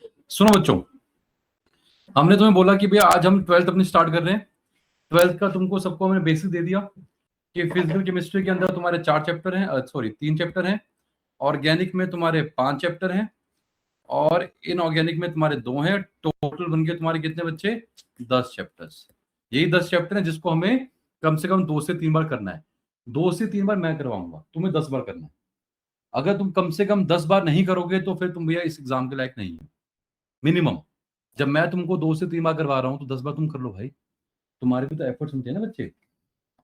सुनो बच्चों, हमने तुम्हें बोला कि भैया आज हम 12th अपनी स्टार्ट कर रहे हैं। 12th का तुमको सबको हमने बेसिक दे दिया कि फिजिकल केमिस्ट्री के अंदर तुम्हारे 4 चैप्टर हैं, सॉरी 3 चैप्टर हैं। ऑर्गेनिक में तुम्हारे 5 चैप्टर हैं और इनऑर्गेनिक में तुम्हारे 2 हैं। टोटल बन के तुम्हारे कितने बच्चे? 10 चैप्टर्स। यही 10 चैप्टर हैं जिसको हमें कम से कम 2 से 3 बार करना है। 2 से 3 बार मैं करवाऊंगा, तुम्हें 10 बार करना है। अगर तुम कम से कम 10 बार नहीं करोगे तो फिर तुम भैया इस एग्जाम के लायक नहीं हो। मिनिमम जब मैं तुमको 2 से 3 बार करवा रहा हूं तो 10 बार तुम कर लो भाई। तुम्हारे भी तो एफर्ट सुनते हैं ना बच्चे।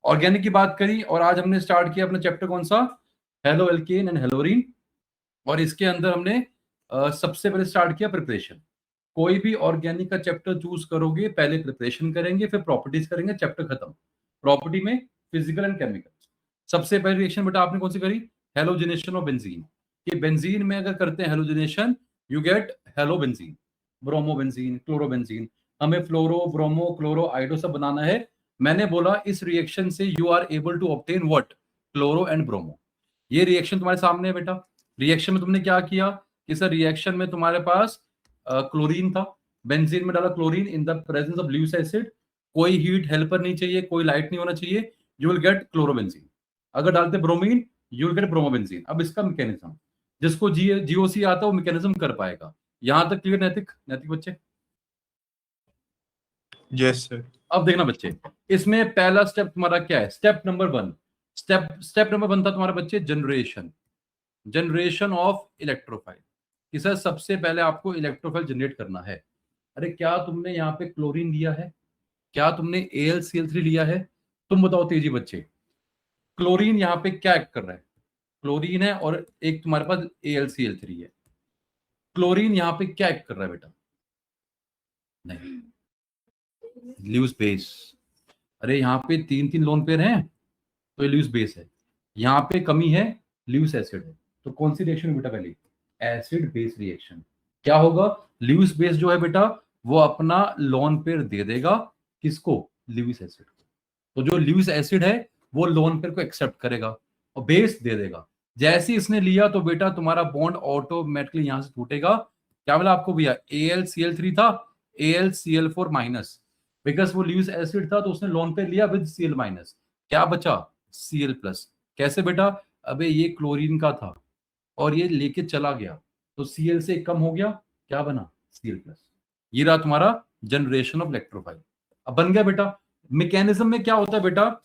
ऑर्गेनिक की बात करी और आज हमने स्टार्ट किया अपना चैप्टर कौन सा? Haloalkane and haloarene. और इसके अंदर हमने सबसे पहले स्टार्ट किया प्रिपरेशन। कोई भी ऑर्गेनिक का चैप्टर चूज करोगे, पहले प्रिपरेशन करेंगे फिर प्रॉपर्टीज करेंगे, चैप्टर खत्म। प्रॉपर्टी में फिजिकल एंड केमिकल। सबसे पहली रिएक्शन बेटा आपने कौन सी करी? Halogenation of benzene. कि बेंजीन में अगर करते हैं halogenation, you get hello benzene, bromo benzene, chloro benzene. हमें फ्लोरो, ब्रोमो, क्लोरो, आइडो सब बनाना है। मैंने बोला इस रिएक्शन से you are able to obtain what? Chloro and bromo. ये रिएक्शन तुम्हारे सामने है बेटा। रिएक्शन में तुमने क्या किया कि सर रिएक्शन में तुम्हारे पास क्लोरीन था, बेंजीन में डाला chlorine in the presence of Lewis acid. कोई हीट हेल्पर नहीं चाहिए, कोई लाइट नहीं होना चाहिए, यू विल गेट क्लोरोबेंजीन। अगर डालते bromine, you will get bromobenzene. अब इसका मैकेनिज्म जिसको जीओसी आता है वो मैकेनिज्म कर पाएगा। यहां तक क्लियर? नैतिक नैतिक बच्चे? Yes sir. अब देखना बच्चे, इसमें पहला स्टेप तुम्हारा क्या है? Step number 1। स्टेप नंबर 1 था तुम्हारा बच्चे जनरेशन ऑफ इलेक्ट्रोफाइल। कि सर सबसे पहले आपको इलेक्ट्रोफाइल जनरेट करना है। अरे क्या तुमने यहाँ पे क्लोरीन लिया है? क्या तुमने AlCl3 लिया है? तुम बताओ तेजी बच्चे। क्लोरीन यहाँ पे क्या एक्ट कर रहा है? क्लोरीन है और एक तुम्हारे पास AlCl3 है। क्लोरीन यहाँ पे क्या एक्ट कर रहा है बेटा? नहीं, ल्यूस बेस। अरे यहाँ पे 3 लोन पेयर हैं तो ये ल्यूस बेस है। यहाँ पे कमी है, ल्यूस एसिड है। तो कौन सी रिएक्शन बेटा? पहले एसिड बेस रिएक्शन। क्या होगा? ल्यूस बेस जो है बेटा वो अपना लोन पेयर दे देगा। किसको? ल्यूस एसिड को। तो जो ल्यूस एसिड है वो लोन पेयर को एक्सेप्ट करेगा और बेस दे देगा। जैसे ही इसने लिया तो बेटा तुम्हारा बॉन्ड ऑटोमेटिकली यहां से टूटेगा। क्या बोला आपको भैया? AlCl3 था, AlCl4 माइनस। बिकॉज वो ल्यूस एसिड था तो उसने लोन पेयर लिया विद Cl माइनस। क्या बचा? Cl plus. कैसे बेटा? अबे ये क्लोरीन का था और ये लेके चला गया तो Cl से कम हो गया, क्या बना? Cl plus. ये रहा तुम्हारा जनरेशन ऑफ इलेक्ट्रोफाइल। अब बन गया बेटा। मैकेनिज्म में क्या होता है बेटा?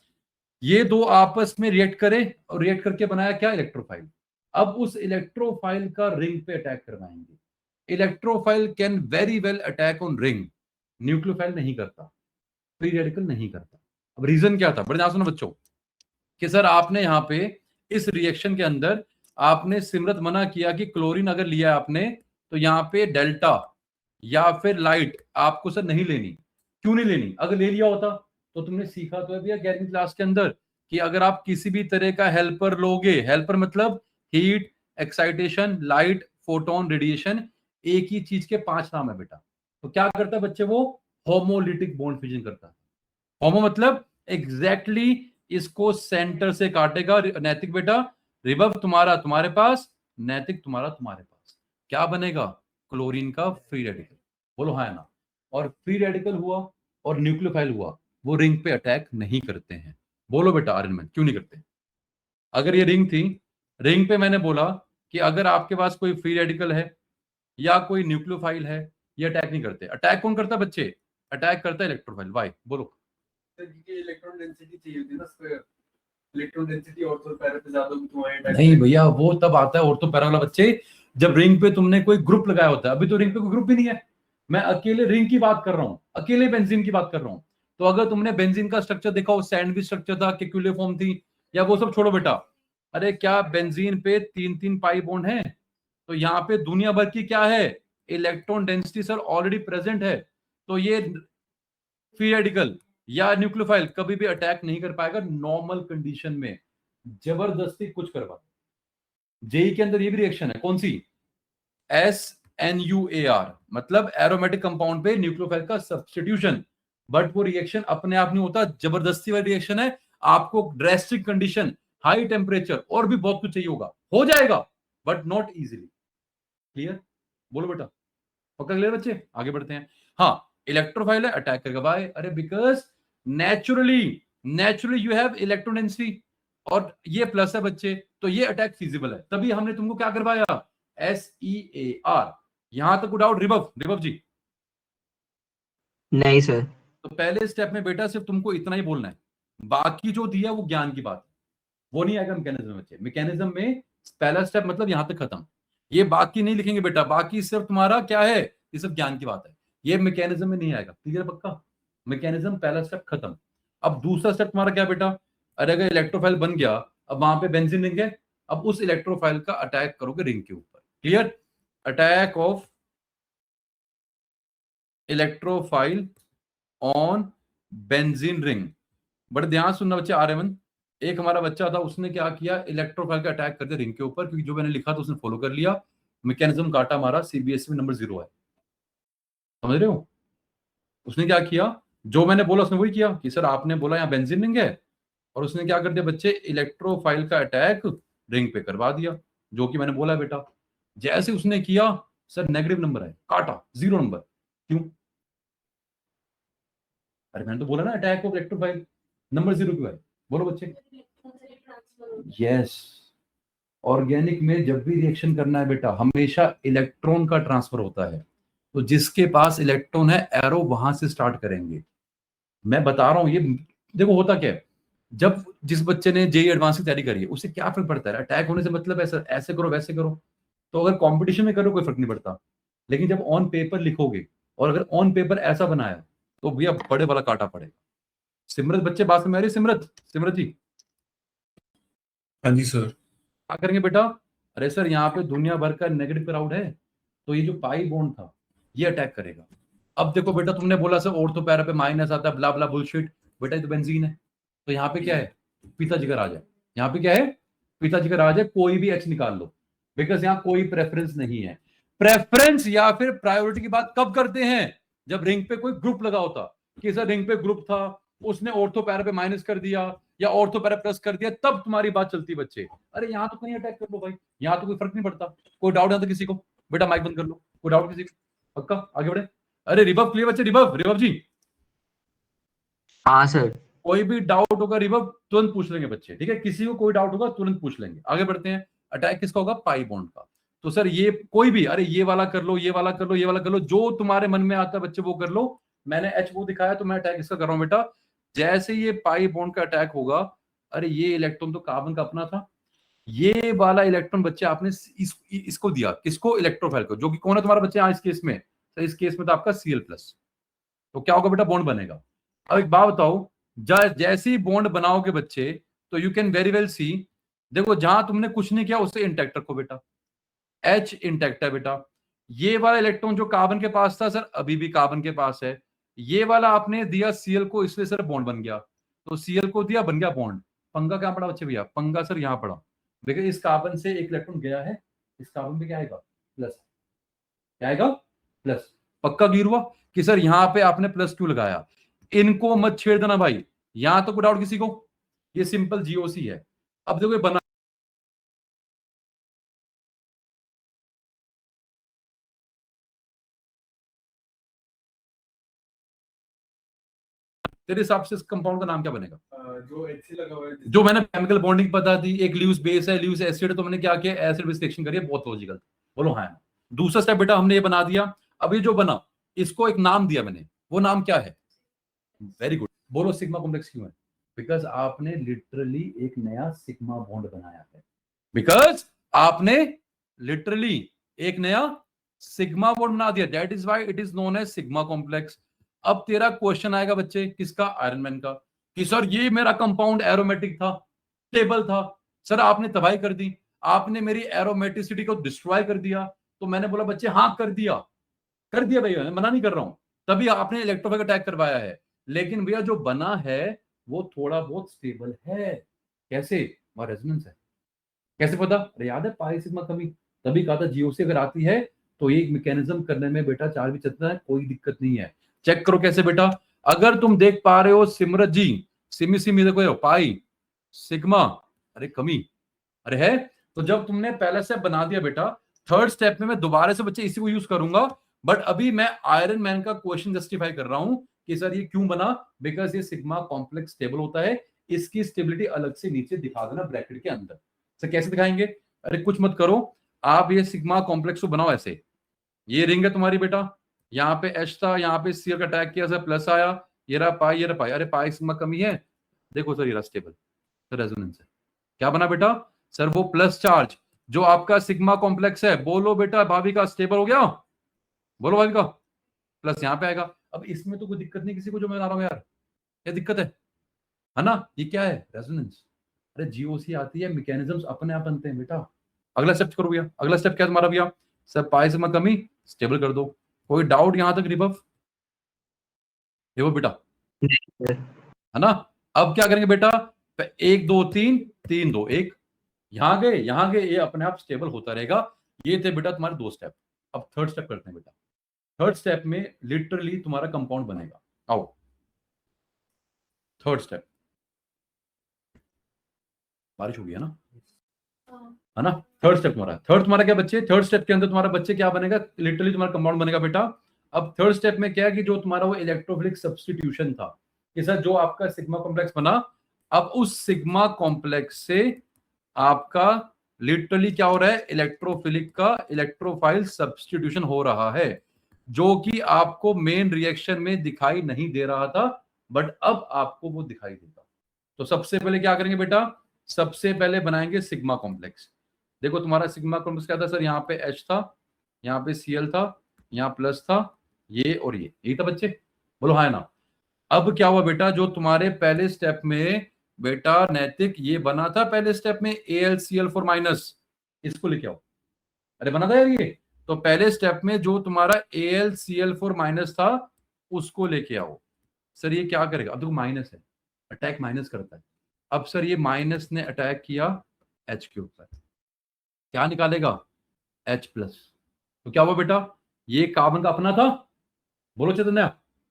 ये दो आपस में रिएक्ट करें और रिएक्ट करके बनाया क्या? इलेक्ट्रोफाइल। अब उस इलेक्ट्रोफाइल का रिंग पे अटैक करवाएंगे। Electrophile can very well attack on ring, nucleophile नहीं करता, फ्री रेडिकल नहीं करता। अब रीजन क्या था? बड़े ध्यान सुनो बच्चों कि सर आपने यहाँ पे इस रिएक्शन के अंदर आपने सिमरत मना किया कि क्लोरीन अगर लिया आपने तो यहाँ पे डेल्टा या फिर लाइट आपको सर नहीं लेनी। क्यों नहीं लेनी? अगर ले लिया होता तो तुमने सीखा तो है भैया 11वीं क्लास के अंदर कि अगर आप किसी भी तरह का हेल्पर लोगे, हेल्पर मतलब heat, excitation, light, photon, radiation, एक ही चीज के 5 नाम है बेटा। तो क्या करता है बच्चे? वो होमोलिटिक बॉन्ड फ्यूजन करता है। होमो मतलब एग्जैक्टली इसको सेंटर से काटेगा। नैतिक बेटा रिबव तुम्हारा तुम्हारे पास, नैतिक तुम्हारा तुम्हारे पास। क्या बनेगा? क्लोरीन का फ्री रेडिकल। बोलो हाँ या ना। और फ्री रेडिकल हुआ और न्यूक्लियोफाइल हुआ, वो रिंग पे अटैक नहीं करते हैं। बोलो बेटा आर्यन क्यों नहीं करते? अगर ये रिंग थी, रिंग पे मैंने बोला कि अगर आपके पास कोई फ्री रेडिकल है या कोई न्यूक्लियोफाइल है, ये अटैक नहीं करते। अटैक कौन करता है बच्चे? अटैक करता है इलेक्ट्रोफाइल। वाई? बोलो। इलेक्ट्रॉन डेंसिटी चाहिए होती है ना square. Electron density ortho para पे ज्यादा हो तो वहां नहीं भैया, वो तब आता है ऑर्थो पैरा वाला बच्चे जब रिंग पे तुमने कोई ग्रुप लगाया होता है। अभी तो रिंग पे कोई ग्रुप भी नहीं है। मैं अकेले रिंग की बात कर रहा हूँ, अकेले बेंजीन की बात कर रहा हूँ। तो अगर तुमने बेंजीन का स्ट्रक्चर देखा हो, सैंडविच स्ट्रक्चर था, केक्यूलेफॉर्म थी, या वो सब छोड़ो बेटा। अरे क्या बेंजीन पे 3 पाई बॉन्ड है? तो यहाँ पे दुनिया भर की क्या है? Electron density sir already present है। तो ये फ्री रेडिकल या न्यूक्लियोफाइल कभी भी अटैक नहीं कर पाएगा नॉर्मल कंडीशन में। जबरदस्ती कुछ करवा। जेई के अंदर ये भी रिएक्शन है, कौन सी? SNUAR मतलब एरोमेटिक कंपाउंड पे न्यूक्लियोफाइल का सब्स्टिट्यूशन। बट वो रिएक्शन अपने आप नहीं होता, जबरदस्ती वाली रिएक्शन है। आपको ड्रेस्टिक कंडीशन, हाई टेम्परेचर और भी बहुत कुछ चाहिए होगा, हो जाएगा बट नॉट इजीली। क्लियर? बोलो बेटा। पक्का क्लियर बच्चे? आगे बढ़ते हैं। हाँ, इलेक्ट्रोफाइल है, अटैक करेगा बाय, अरे because naturally you have electron density और ये प्लस है बच्चे, तो ये अटैक फिजिबल है। तभी हमने तुमको क्या करवाया, SEAR। यहां तक डाउट रिबव जी? नहीं सर। तो पहले स्टेप में बेटा सिर्फ तुमको इतना ही बोलना है, बाकी जो दिया वो ज्ञान की बात है, वो नहीं आएगा मैकेनिज्म बच्चे। मैकेनिज्म में पहला स्टेप मतलब यहां तक खत्म, ये बाकी नहीं लिखेंगे बेटा, बाकी सिर्फ तुम्हारा क्या है, ये सब ज्ञान की बात है, ये मैकेनिज्म में नहीं आएगा। क्लियर पक्का? मैकेनिज्म पहला स्टेप खत्म। अब दूसरा स्टेप तुम्हारा क्या बेटा, अरे अगर इलेक्ट्रोफाइल बन गया, अब वहां पे बेंजीन रिंग है, अब उस इलेक्ट्रोफाइल का अटैक करोगे रिंग के ऊपर। Clear? Attack of electrophile on benzene ring. बड़े ध्यान सुनना बच्चे, आर्यमन, एक हमारा बच्चा था, उसने क्या किया, इलेक्ट्रोफाइल का अटैक कर दिया रिंग के ऊपर, क्योंकि जो मैंने लिखा था उसने फॉलो कर लिया, मैकेनिज्म काटा मारा, सीबीएसई में नंबर 0 है। समझ रहे हो? उसने क्या किया, जो मैंने बोला उसने वही किया कि सर आपने बोला यहाँ बेंजीन रिंग है, और उसने क्या कर दिया बच्चे, इलेक्ट्रोफाइल का अटैक रिंग पे करवा दिया, जो कि मैंने बोला बेटा। जैसे उसने किया, सर नेगेटिव नंबर है, काटा 0 नंबर। क्यों? अरे मैंने तो बोला ना अटैक ऑफ इलेक्ट्रोफाइल, नंबर 0 क्यों है? बोलो बच्चे। यस, ऑर्गेनिक में जब भी रिएक्शन करना है बेटा, हमेशा इलेक्ट्रॉन का ट्रांसफर होता है, तो जिसके पास इलेक्ट्रॉन है एरो वहां से स्टार्ट करेंगे। मैं बता रहा हूं, ये देखो होता क्या है, जब जिस बच्चे ने जेई एडवांस की तैयारी करी है उसे क्या फर्क पड़ता है, अटैक होने से मतलब ऐसा ऐसे करो वैसे करो, तो अगर कंपटीशन में करो कोई फर्क नहीं पड़ता, लेकिन जब ऑन पेपर लिखोगे और अगर ऑन पेपर ऐसा बनाया तो भैया बड़े वाला काटा पड़ेगा। सिमरत बच्चे बात में आ रही है? सिमरत जी, हाँ जी सर। क्या करेंगे बेटा, अरे सर यहाँ पे दुनिया भर का नेगेटिव क्राउड है, तो ये जो पाई बॉन्ड था ये अटैक करेगा। अब देखो बेटा, तुमने बोला सर ऑर्थो पैरा पे माइनस आता है, ब्ला ब्ला बुलशिट, बेटा ये तो बेंजीन है, तो यहाँ पे क्या है, पिताजी का राज है। यहाँ पे क्या है, पिताजी का राज है, कोई भी एच निकाल लो, बिकॉज यहाँ कोई प्रेफरेंस नहीं है। प्रेफरेंस या फिर प्रायोरिटी की बात कब करते हैं, जब रिंग पे कोई ग्रुप लगा होता, कि सर रिंग पे ग्रुप था, उसने ऑर्थो पैरा पे माइनस कर दिया या ऑर्थो पैरा प्लस कर दिया, तब तुम्हारी बात चलती बच्चे। अरे यहाँ तो कहीं अटैक कर लो भाई, यहाँ तो कोई फर्क नहीं पड़ता। कोई डाउट है तो किसी को, बेटा माइक बंद कर लो, कोई डाउट किसी को? पक्का आगे बढ़े? अरे रिबव क्लियर बच्चे, रिबव जी? हाँ सर। कोई भी डाउट होगा रिबव तुरंत पूछ लेंगे बच्चे, ठीक है? किसी को कोई डाउट होगा तुरंत पूछ लेंगे। आगे बढ़ते हैं। अटैक किसका होगा, पाई बॉन्ड का। तो सर ये कोई भी, अरे ये वाला कर लो, ये वाला कर लो, ये वाला कर लो, जो तुम्हारे मन में आता है बच्चे वो कर लो। मैंने एच वो दिखाया तो मैं अटैक इसका कर रहा हूं बेटा। जैसे ये पाई बॉन्ड का अटैक होगा, अरे ये इलेक्ट्रॉन तो कार्बन का अपना था, ये वाला इलेक्ट्रॉन बच्चे आपने इसको दिया, किसको, इलेक्ट्रोफाइल को, जो कि कौन है तुम्हारा बच्चे यहाँ इस केस में, तो इस केस में तो आपका Cl+। तो क्या होगा बेटा, बॉन्ड बनेगा। अब एक बात बताओ, जैसे ही बॉन्ड बनाओगे बच्चे, तो यू कैन वेरी वेल सी, देखो जहां तुमने कुछ नहीं किया उसे इंटैक्ट रखो बेटा, H इंटैक्ट है बेटा। ये वाला इलेक्ट्रॉन जो कार्बन के पास था सर अभी भी कार्बन के पास है, ये वाला आपने दिया Cl को, इसलिए सर बॉन्ड बन गया, तो Cl को दिया, बन गया बॉन्ड। पंगा क्या पड़ा बच्चे भैया, पंगा सर यहाँ पड़ा, देखिए इस कार्बन से एक इलेक्ट्रॉन गया है, इस कार्बन पे क्या आएगा, प्लस, क्या आएगा, प्लस। पक्का क्लियर हुआ कि सर यहाँ पे आपने प्लस क्यों लगाया? इनको मत छेड़ देना भाई, यहां तो कोई डाउट किसी को? ये सिंपल जीओसी है। अब देखो ये बना, तेरे हिसाब से इस कंपाउंड का नाम क्या बनेगा? जो HC लगा हुआ है, जो मैंने केमिकल बॉन्डिंग पता थी, एक ल्यूस बेस है, ल्यूस एसिड, तो मैंने क्या किया, एसिड बेस रिएक्शन करी है, बहुत लॉजिकल। बोलो हाँ। दूसरा स्टेप बेटा हमने ये बना दिया, अब ये जो बना इसको एक नाम दिया मैंने, वो नाम क्या है? वेरी गुड, बोलो सिग्मा कॉम्प्लेक्स क्यों है? बिकॉज आपने लिटरली एक नया सिग्मा बॉन्ड बनाया है, बिकॉज आपने लिटरली एक नया सिग्मा बॉन्ड बना दिया, that is why it is known as sigma complex. अब तेरा क्वेश्चन आएगा बच्चे किसका, आयरन मैन का, कि सर ये मेरा कंपाउंड एरोमेटिक था, स्टेबल था, सर आपने तबाही कर दी, आपने मेरी एरोमेटिसिटी को डिस्ट्रॉय कर दिया। तो मैंने बोला बच्चे हाँ कर दिया भैया, मना नहीं कर रहा हूं, तभी आपने इलेक्ट्रोफाइल अटैक करवाया है, लेकिन भैया जो बना है वो थोड़ा बहुत स्टेबल है। कैसे? रेजोनेंस है। कैसे पता? अरे याद है पाई सिग्मा कमी, तभी कहा था जीओसी अगर आती है तो ये मैकेनिज्म करने में बेटा चार्ज भी चलता है, कोई दिक्कत नहीं है। चेक करो कैसे बेटा, अगर तुम देख पा रहे हो सिमरत जी, सिमी देखो पाई सिग्मा, अरे कमी, अरे है, तो जब तुमने पहले स्टेप बना दिया बेटा, थर्ड स्टेप में मैं दोबारा से बच्चे इसी को यूज करूंगा, बट अभी मैं आयरन मैन का क्वेश्चन जस्टिफाई कर रहा हूं कि सर ये क्यों बना, बिकॉज ये सिग्मा कॉम्प्लेक्स स्टेबल होता है, इसकी स्टेबिलिटी अलग से नीचे दिखा देना ब्रैकेट के अंदर। सर कैसे दिखाएंगे? अरे कुछ मत करो, आप ये सिग्मा कॉम्प्लेक्स को बनाओ ऐसे, ये रिंग है तुम्हारी बेटा, यहाँ पे एच था, यहाँ पे सी का अटैक किया सर, प्लस आया, ये रहा पाई, ये रहा पाई, अरे पाई सिग्मा कमी है, देखो सर ये रहा स्टेबल, सर रेजोनेंस है। क्या बना बेटा? सर वो प्लस चार्ज जो आपका सिग्मा कॉम्प्लेक्स है, बोलो बेटा भाभी का स्टेबल हो गया, बोलो भाभी का, प्लस यहाँ पे आएगा। अब इसमें तो कोई दिक्कत नहीं किसी को जो मैं बता रहा हूँ यार, क्या दिक्कत है ना? ये क्या है? रेजोनेंस। अरे जीओसी आती है, मैकेनिज्म्स अपने आप बनते हैं बेटा। अगला स्टेप करो भैया, अगला स्टेप क्या तुम्हारा भैया? सर पाई सिग्मा कमी स्टेबल कर दो। कोई डाउट यहां तक रिबफ? ये वो बेटा है ना? अब क्या करेंगे बेटा? 1 2 3 3 2 1, यहां गए, ये अपने आप स्टेबल होता रहेगा। ये थे बेटा तुम्हारे 2 स्टेप। अब थर्ड स्टेप करते हैं बेटा। थर्ड स्टेप में लिटरली तुम्हारा कंपाउंड बनेगा। आओ थर्ड स्टेप, बारिश हो गई है ना, है ना? थर्ड स्टेप तुम्हारा क्या बच्चे? थर्ड स्टेप के अंदर तुम्हारा बच्चे क्या बनेगा? लिटरली तुम्हारा कंपाउंड बनेगा बेटा। अब थर्ड स्टेप में क्या है कि जो तुम्हारा वो इलेक्ट्रोफिलिक सब्स्टिट्यूशन था कि सर जो आपका सिग्मा कॉम्प्लेक्स बना, अब उस सिग्मा कॉम्प्लेक्स से आपका लिटरली क्या हो रहा है? इलेक्ट्रोफिलिक का इलेक्ट्रोफाइल सब्स्टिट्यूशन हो रहा है, जो कि आपको मेन रिएक्शन में दिखाई नहीं दे रहा था, बट अब आपको वो दिखाई देगा। तो सबसे पहले क्या करेंगे बेटा? सबसे पहले बनाएंगे सिग्मा कॉम्प्लेक्स। देखो तुम्हारा सिग्मा कॉम्प्लेक्स क्या था सर? यहाँ पे H था, यहाँ पे Cl था, यहाँ प्लस था, ये और ये, यही था बच्चे, बोलो हाँ ना? अब क्या हुआ बेटा? जो तुम्हारे पहले स्टेप में बेटा नैतिक ये बना था, पहले स्टेप में AlCl4 माइनस, इसको लेके आओ। अरे बना था यार ये, तो पहले स्टेप में जो तुम्हारा AlCl4 माइनस था उसको लेके आओ। सर ये क्या करेगा? अब देखो माइनस है, अटैक माइनस करता है। अब सर ये माइनस ने अटैक किया H के ऊपर, क्या निकालेगा? H plus. तो क्या हुआ बेटा? ये कार्बन का अपना था, बोलो चैतन्य,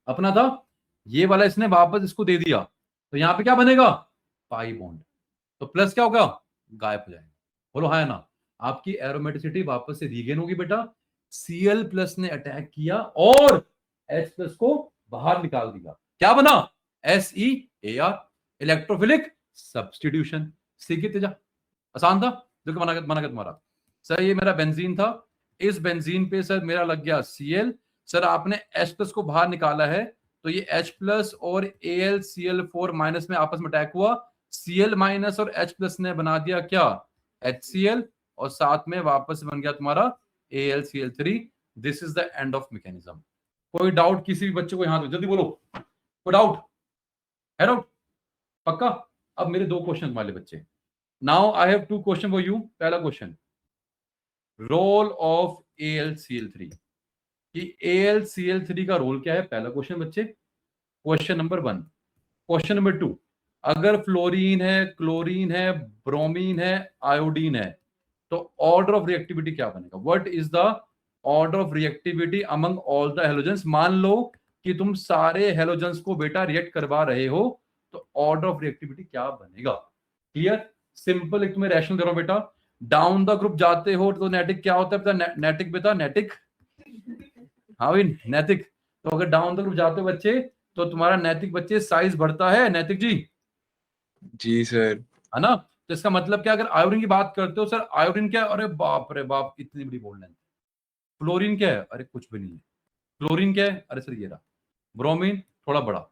अपना था, ये वाला इसने वापस इसको दे दिया, तो यहाँ पे क्या बनेगा? Pi bond. तो प्लस क्या होगा? गायब हो जाएगा। बोलो हाँ ना? आपकी एरोमेटिसिटी वापस से रीगेन होगी बेटा। Cl प्लस ने अटैक किया और H प्लस को बाहर निकाल दिया, क्या बना? SeAr, electrophilic substitution. सीखी तेजा, आसान था। देखो मना कर तुम्हारा सर, ये मेरा बेंजीन था, इस बेंजीन पे सर मेरा लग गया Cl, सर आपने H प्लस को बाहर निकाला है, तो ये H प्लस और AlCl4 माइनस में आपस में अटैक हुआ, Cl माइनस और H प्लस ने बना दिया क्या? HCl, और साथ में वापस बन गया तुम्हारा AlCl3। This is the end of mechanism. कोई डाउट किसी भी बच्चे को यहां जल्दी बोलो, कोई डाउट है? डाउट पक्का? अब मेरे 2 क्वेश्चन तुम्हारे बच्चे। Now I have 2 question for you. पहला क्वेश्चन, रोल ऑफ AlCl3, कि AlCl3 का रोल क्या है? पहला क्वेश्चन बच्चे, क्वेश्चन नंबर 1। क्वेश्चन नंबर 2, अगर फ्लोरीन है, क्लोरीन है, ब्रोमीन है, आयोडीन है, तो ऑर्डर ऑफ रिएक्टिविटी क्या बनेगा? What is the order of reactivity among all the halogens? मान लो कि तुम सारे हेलोजेंस को बेटा रिएक्ट करवा रहे हो, तो ऑर्डर ऑफ रिएक्टिविटी क्या बनेगा? क्लियर? सिंपल, एक तुम्हें रैशनल करो बेटा। डाउन द ग्रुप जाते हो तो नैटिक क्या होता है? नैटिक बेटा, नैटिक, हाँ भाई नैतिक। तो अगर डाउन द ग्रुप जाते हो बच्चे, तो तुम्हारा नैतिक बच्चे साइज बढ़ता है। नैतिक जी, जी सर। है ना? तो इसका मतलब क्या? अगर आयोडीन की बात करते हो सर, आयोडीन क्या? अरे बाप रे बाप, इतनी बड़ी बोल लेंथ। फ्लोरीन क्या है? अरे कुछ भी नहीं है। क्लोरीन क्या है? अरे सर ये रहा। ब्रोमीन थोड़ा बड़ा,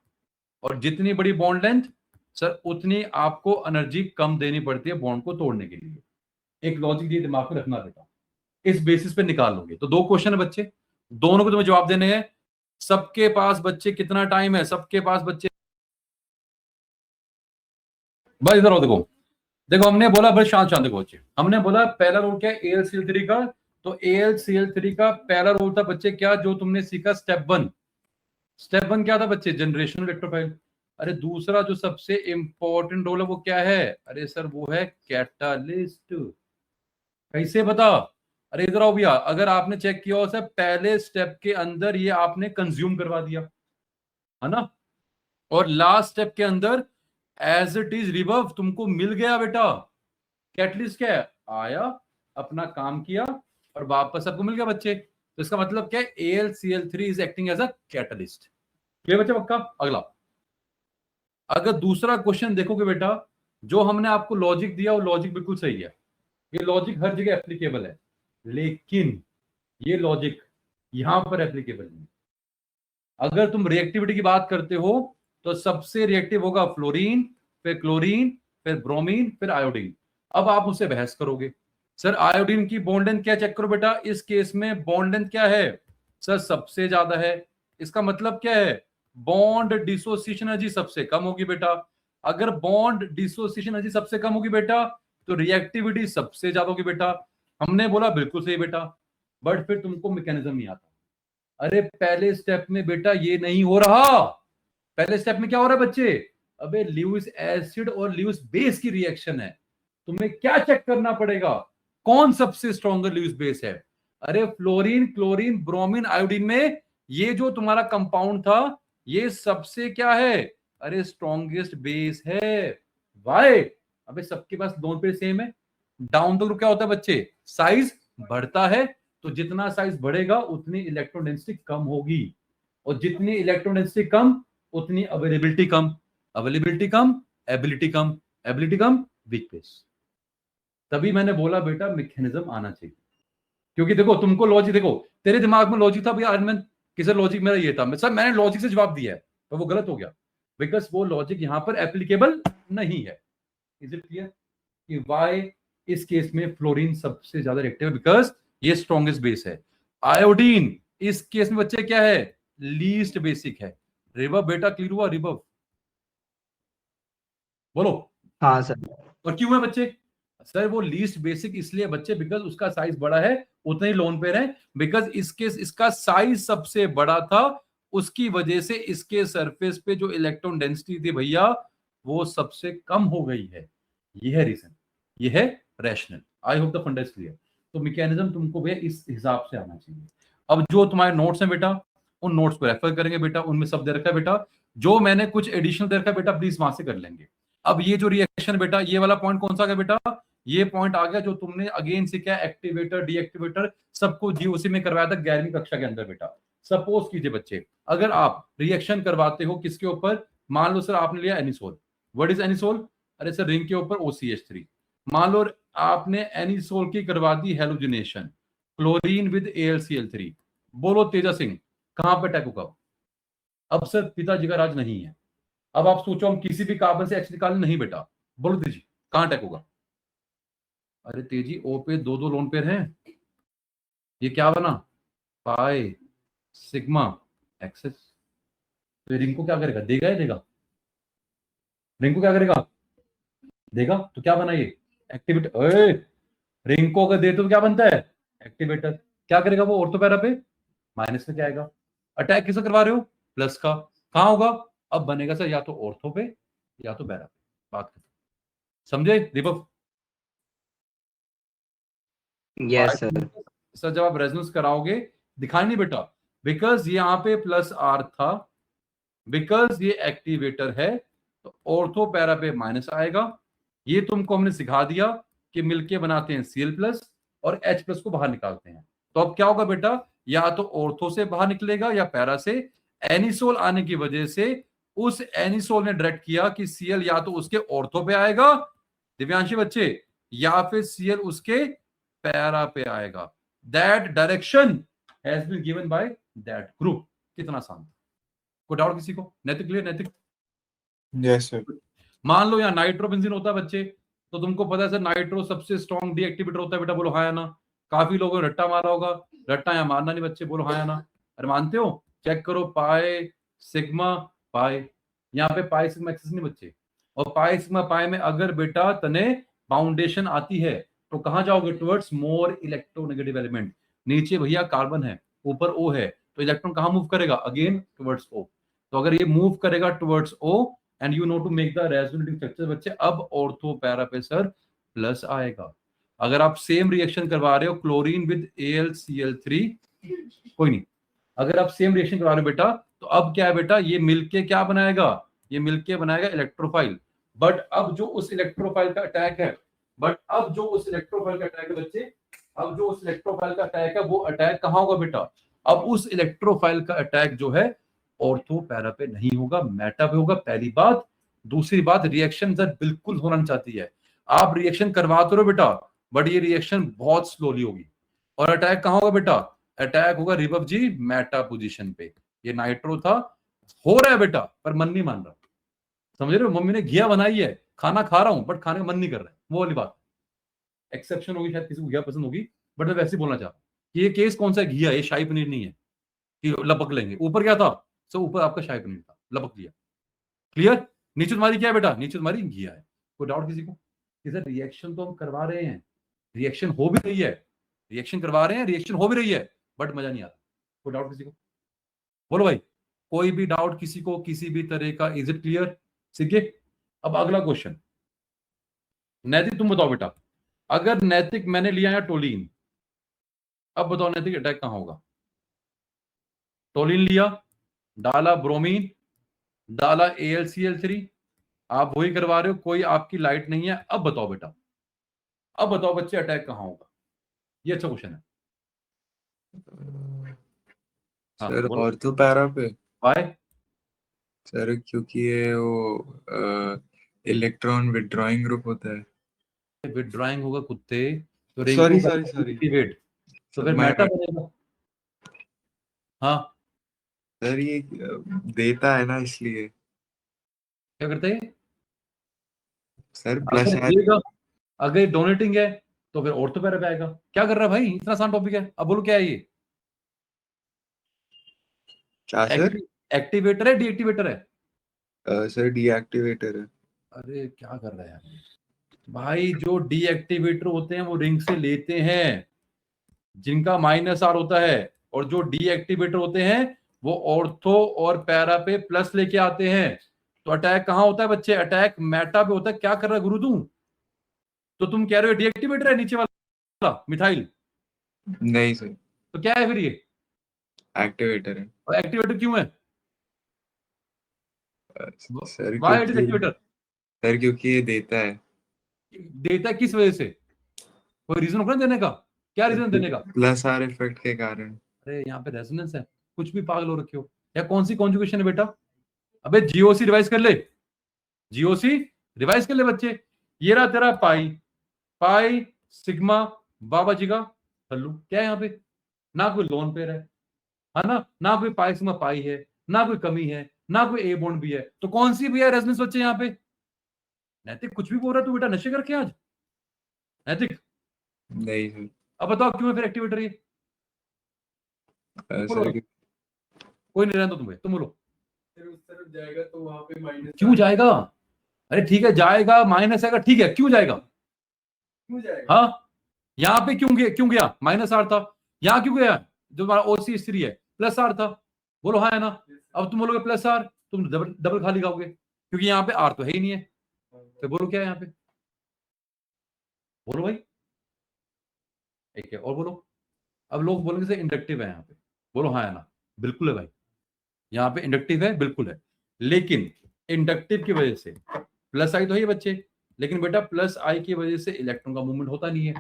और जितनी बड़ी बॉन्ड लेंथ सर उतनी आपको एनर्जी कम देनी पड़ती है बॉन्ड को तोड़ने के लिए। एक लॉजिक ये दिमाग में रखना बेटा, इस बेसिस पे निकाल लोगे। तो 2 क्वेश्चन है बच्चे, दोनों को तुम्हें जवाब देने हैं। सबके पास बच्चे कितना टाइम है? सबके पास बच्चे, भाई इधर आओ, देखो हमने बोला, बड़े शांत शांत देखो बच्चे, हमने बोला पहला रूल क्या है AlCl3 का? तो AlCl3 का पहला रूल था बच्चे क्या, जो तुमने सीखा? स्टेप 1। स्टेप 1 क्या था बच्चे? Generation electrophile. अरे दूसरा जो सबसे इंपॉर्टेंट रोल है वो क्या है? अरे सर वो है कैटालिस्ट। कैसे बता? अरे इधर आओ भैया, अगर आपने चेक किया हो सर, पहले स्टेप के अंदर ये आपने कंज्यूम करवा दिया, है ना? और लास्ट स्टेप के अंदर एज इट इज रिवर्व तुमको मिल गया बेटा। कैटलिस्ट क्या है? आया, अपना काम किया और वापस आपको मिल गया बच्चे। तो इसका मतलब क्या है, AlCl3 is acting as a catalyst. Clear बच्चा पक्का? अगला, अगर दूसरा क्वेश्चन देखोगे बेटा, जो हमने आपको लॉजिक दिया वो लॉजिक बिल्कुल सही है, ये लॉजिक हर जगह एप्लीकेबल है, लेकिन ये लॉजिक यहां पर एप्लीकेबल नहीं। अगर तुम रिएक्टिविटी की बात करते हो तो सबसे रिएक्टिव होगा फ्लोरीन, फिर क्लोरीन, फिर ब्रोमीन, फिर आयोडीन। अब आप मुझसे बहस करोगे, सर आयोडीन की बॉन्ड लेंथ क्या चेक करो बेटा, इस केस में बॉन्ड लेंथ क्या है सर, सबसे ज्यादा है। इसका मतलब क्या है, बॉन्ड डिसोसिएशन एनर्जी सबसे कम होगी बेटा। अगर बॉन्ड डिसोसिएशन एनर्जी सबसे कम होगी बेटा, तो रिएक्टिविटी सबसे ज्यादा होगी बेटा। हमने बोला बिल्कुल सही बेटा, बट फिर तुमको मैकेनिज्म नहीं आता। अरे पहले स्टेप में बेटा ये नहीं हो रहा। पहले स्टेप में क्या हो रहा है बच्चे, अबे ल्यूइस एसिड और ल्यूइस बेस की रिएक्शन है। तुम्हें क्या चेक करना पड़ेगा, कौन सबसे स्ट्रॉन्गर ल्यूइस बेस है। अरे फ्लोरीन, क्लोरीन, ब्रोमीन, आयोडीन में ये जो तुम्हारा कंपाउंड था ये सबसे क्या है, अरे स्ट्रॉन्गेस्ट बेस है। वाई, अबे सबके पास दोनों पे सेम है। डाउन द ग्रुप क्या होता है बच्चे, साइज बढ़ता है, तो जितना साइज बढ़ेगा उतनी इलेक्ट्रॉन डेंसिटी कम होगी, और जितनी इलेक्ट्रॉन डेंसिटी कम उतनी अवेलेबिलिटी कम, अवेलेबिलिटी कम, एबिलिटी कम, एबिलिटी कम, वीक बेस। तभी मैंने बोला बेटा मैकेनिज्म आना चाहिए, क्योंकि देखो तुमको लॉजिक, देखो तेरे दिमाग में लॉजिक था भैया आर्यमन कि सर लॉजिक मेरा ये था, सर मैंने लॉजिक से जवाब दिया है, तो वो गलत हो गया, बिकॉज वो लॉजिक यहां पर एप्लीकेबल नहीं है। इज इट क्लियर कि वाई इस केस में फ्लोरीन सबसे ज्यादा रिएक्टिव है, बिकॉज ये स्ट्रॉन्गेस्ट बेस है। आयोडीन इस केस में बच्चे क्या है, लीस्ट बेसिक है। रिबव बेटा क्लियर हुआ, रिबव बोलो। हाँ सर। और क्यों है बच्चे, सर वो लीस्ट बेसिक इसलिए बच्चे बिकॉज उसका साइज बड़ा है, उतने ही लोन पेयर है, बिकॉज इसका साइज सबसे बड़ा था, उसकी वजह से इसके सरफेस पे जो इलेक्ट्रॉन डेंसिटी थी भैया वो सबसे कम हो गई है। ये है रीजन, ये है रैशनल। आई होप द फंडा इज क्लियर। तो मैकेनिज्म तुमको भैया इस हिसाब से आना चाहिए। अब जो तुम्हारे नोट्स हैं बेटा, उन नोट्स को रेफर करेंगे बेटा, उनमें सब दे रखा है बेटा, जो मैंने कुछ एडिशनल दे रखा है बेटा प्लीज वहां से कर लेंगे। अब ये जो रिएक्शन बेटा, ये वाला पॉइंट कौन सा आ गया बेटा, ये पॉइंट आ गया जो तुमने अगेन सीखा एक्टिवेटर डीएक्टिवेटर सबको जीओसी में करवाया था 11वीं कक्षा के अंदर बेटा। सपोज कीजिए बच्चे, अगर आप रिएक्शन करवाते हो किसके ऊपर, मान लो सर आपने लिया एनिसोल, व्हाट इज एनिसोल, अरे सर रिंग के ऊपर OCH3। मान लो आपने एनिसोल की करवा दी हेलोजिनेशन, क्लोरीन विद AlCl3, बोलो तेजा सिंह कहां पर अटैक होगा। अब सर पिताजी का राज नहीं है, अब आप सोचो हम किसी भी कार्बन से एक्स निकालें, नहीं बेटा, बोलो तेजी कहां अटैक होगा। अरे तेजी ओ पे दो दो लोन पेयर हैं, ये क्या बना, पाई सिग्मा एक्सेस। तो रिंग को क्या करेगा, देगा ही देगा, रिंग को क्या करेगा, देगा। तो क्या बना ये एक्टिवेटर, रिंग को अगर दे तो क्या बनता है एक्टिवेटर। क्या करेगा वो, ऑर्थो पैरा पे माइनस में क्या आएगा, अटैक किसका करवा रहे हो, प्लस का, कहां होगा, अब बनेगा सर या तो ऑर्थो पे या तो पैरा पे। बात खत्म, समझे दीपक। Yes sir. सर जब आप रेजोनेंस कराओगे दिखाई नहीं बेटा, बिकॉज यहाँ पे प्लस आर था, बिकॉज ये एक्टिवेटर है तो ऑर्थो पैरा पे माइनस आएगा। ये तुमको हमने सिखा दिया कि मिलके बनाते हैं Cl+ और H+ को बाहर निकालते हैं। तो अब क्या होगा बेटा, या तो ऑर्थो से बाहर निकलेगा या पैरा से। एनिसोल आने की वजह से उस एनिसोल ने डायरेक्ट किया कि Cl या तो उसके ऑर्थो पे आएगा दिव्यांशी बच्चे, या फिर Cl उसके पैरा पे आएगा। That direction has been given by that group. कितना आसान, कोई डाउट किसी को, Naitik clear, Naitik. Yes sir. मान लो यहाँ नाइट्रोबेंजीन होता है बच्चे, तो तुमको पता है सर नाइट्रो सबसे स्ट्रॉन्ग डीएक्टिवेटर होता है बेटा, बोलो हाँ या ना। काफी लोगों ने रट्टा मारा होगा, रट्टा यहाँ मारना नहीं बच्चे, बोलो हाँ या ना। अरे मानते हो, चेक करो पाई सिग्मा पाई, यहाँ पे पाई सिग्मा एक्सेस नहीं बच्चे, और पाई सिग्मा पाई में अगर बेटा तने बाउंडेशन आती है तो कहां जाओगे, टुवर्ड्स मोर इलेक्ट्रोनेगेटिव एलिमेंट। नीचे भैया कार्बन है, ऊपर O है, तो इलेक्ट्रॉन कहां मूव करेगा, अगेन टुवर्ड्स O। तो अगर ये मूव करेगा towards O and you know to make the resonating structure बच्चे, अब ऑर्थो पैरा पे सर प्लस आएगा। अगर आप सेम रिएक्शन करवा रहे हो क्लोरीन विद AlCl3, कोई नहीं, अगर आप सेम रिएक्शन करवा रहे हो बेटा, तो अब क्या है बेटा, ये मिलके क्या बनाएगा, ये मिलके बनाएगा इलेक्ट्रोफाइल। बट अब जो उस इलेक्ट्रोफाइल का अटैक है, बच्चे, अब जो उस इलेक्ट्रोफाइल का अटैक है वो अटैक कहाँ होगा बेटा? अब उस इलेक्ट्रोफाइल का अटैक जो है ऑर्थो पैरा पे नहीं होगा, मेटा पे होगा, पहली बात। दूसरी बात, रिएक्शन सर बिल्कुल होना चाहती है, आप रिएक्शन करवाते रहो बेटा, बट ये रिएक्शन बहुत स्लोली होगी। और अटैक कहाँ होगा बेटा? अटैक होगा रिबव जी मेटा पोजीशन पे। ये नाइट्रो था, हो रहा है बेटा, पर मन नहीं मान रहा। समझ रहे हो? मम्मी ने घिया बनाई है, खाना खा रहा हूं बट खाने का मन नहीं कर रहा है, वो वाली बात। एक्सेप्शन होगी, शायद किसी को घिया पसंद होगी, बट मैं वैसे ही बोलना चाह रहा हूं कि ये केस कौन सा है, घिया, ये शाही पनीर नहीं है कि लपक लेंगे। ऊपर क्या था? सो ऊपर आपका शाही पनीर था, लपक लिया। क्लियर? नीचे तुम्हारी क्या है बेटा? नीचे तुम्हारी घिया है। कोई डाउट किसी को? कि सर रिएक्शन तो हम करवा रहे हैं, रिएक्शन हो भी रही है, रिएक्शन करवा रहे हैं, रिएक्शन हो भी रही है, बट मजा नहीं आता। कोई डाउट किसी को? बोलो भाई, कोई भी डाउट किसी को किसी भी तरह का? Is it clear? ठीक है, अब अगला क्वेश्चन। नैतिक तुम बताओ बेटा, अगर नैतिक मैंने लिया है टोलिन, अब बताओ नैतिक अटैक कहां होगा? टोलिन लिया, डाला ब्रोमीन, डाला AlCl3, आप वही करवा रहे हो, कोई आपकी लाइट नहीं है। अब बताओ बेटा, अब बताओ बच्चे अटैक कहां होगा? ये अच्छा क्वेश्चन है। हाँ, सर बोलो। ऑर्थो पैरा पे। वाई? सर क्योंकि ये वो इलेक्ट्रॉन विड्रॉइंग ग्रुप होता है। विड्रॉइंग होगा कुत्ते, तो sorry Rinku sorry sorry activate, तो सर फिर मैं मेटा बनेगा। हाँ, सर ये देता है ना इसलिए। क्या करते हैं? सर प्लस अगर देगा, अगर डोनेटिंग है तो फिर ऑर्थो पैरा पे आएगा। क्या कर रहा है भाई? इतना आसान टॉपिक है। अब बोलो क्या है ये? क्या सर? एक्टिवेटर है डीएक्टिवेटर है? सर डीएक्टिवेटर है। अरे क्या कर रहा है यार भाई? जो डीएक्टिवेटर होते हैं वो रिंग से लेते हैं, जिनका -R होता है, और जो डीएक्टिवेटर होते हैं वो ऑर्थो और पैरा पे प्लस लेके आते हैं। तो अटैक कहां होता है बच्चे? अटैक मेटा पे होता है। क्या कर रहा है गुरु तू? तो तुम कह रहे हो डीएक्टिवेटर है नीचे वाला मिथाइल, नहीं सर, तो क्या है फिर ये? एक्टिवेटर है। और एक्टिवेटर क्यों है? सर वाई इट इज क्योंकि एक्टिवेटर? सर क्योंकि ये देता है। देता है किस वजह से? कोई रीजन होगा ना देने का? क्या रीजन देने का? प्लस आर इफेक्ट के कारण। अरे यहाँ पे रेजोनेंस है, कुछ भी पागल हो रखे हो। या कौन सी कॉन्जुगेशन है बेटा? अबे जीओसी रिवाइज कर ले, जीओसी रिवाइज कर ले बच्चे। ये रहा तेरा पाई, पाई सिग्मा बाबा जी का हल्लू। क्या है यहाँ पे? ना कोई लोन पेयर है ना, ना कोई पाई सिग्मा पाई है, ना कोई कमी है, ना कोई ए बॉन्ड भी है। तो कौन सी भी है रेजोनेंस बच्चे यहाँ पे? नैतिक कुछ भी बोल रहा है तू बेटा, नशे करके आज नैतिक? नहीं सर। अब बताओ क्यों है फिर एक्टिवेटर ये? बोलो, सर कोई नहीं, रहने दो तुम्हें, तुम बोलो। फिर उस तरफ जाएगा तो वहां पे माइनस क्यों जाएगा? अरे ठीक है, जाएगा, माइनस आएगा, ठीक है, क्यों जाएगा? क्यों जाएगा? हाँ, यहाँ पे क्यों गया? -R था। यहाँ क्यों गया? जो हमारा OCH3 है, +R था। बोलो हाँ है ना? अब तुम बोलोगे +R, तुम डबल डबल खाली खाओगे, क्योंकि यहाँ पे R तो है ही नहीं है। तो बोलो क्या है यहाँ पे? बोलो भाई, एक है और बोलो। अब लोग बोलेंगे से इंडक्टिव है यहाँ पे, बोलो हाँ है ना? बिल्कुल है भाई, यहाँ पे इंडक्टिव है, बिल्कुल है। लेकिन इंडक्टिव की वजह से +I तो है बच्चे, लेकिन बेटा +I की वजह से इलेक्ट्रॉन का मूवमेंट होता नहीं है,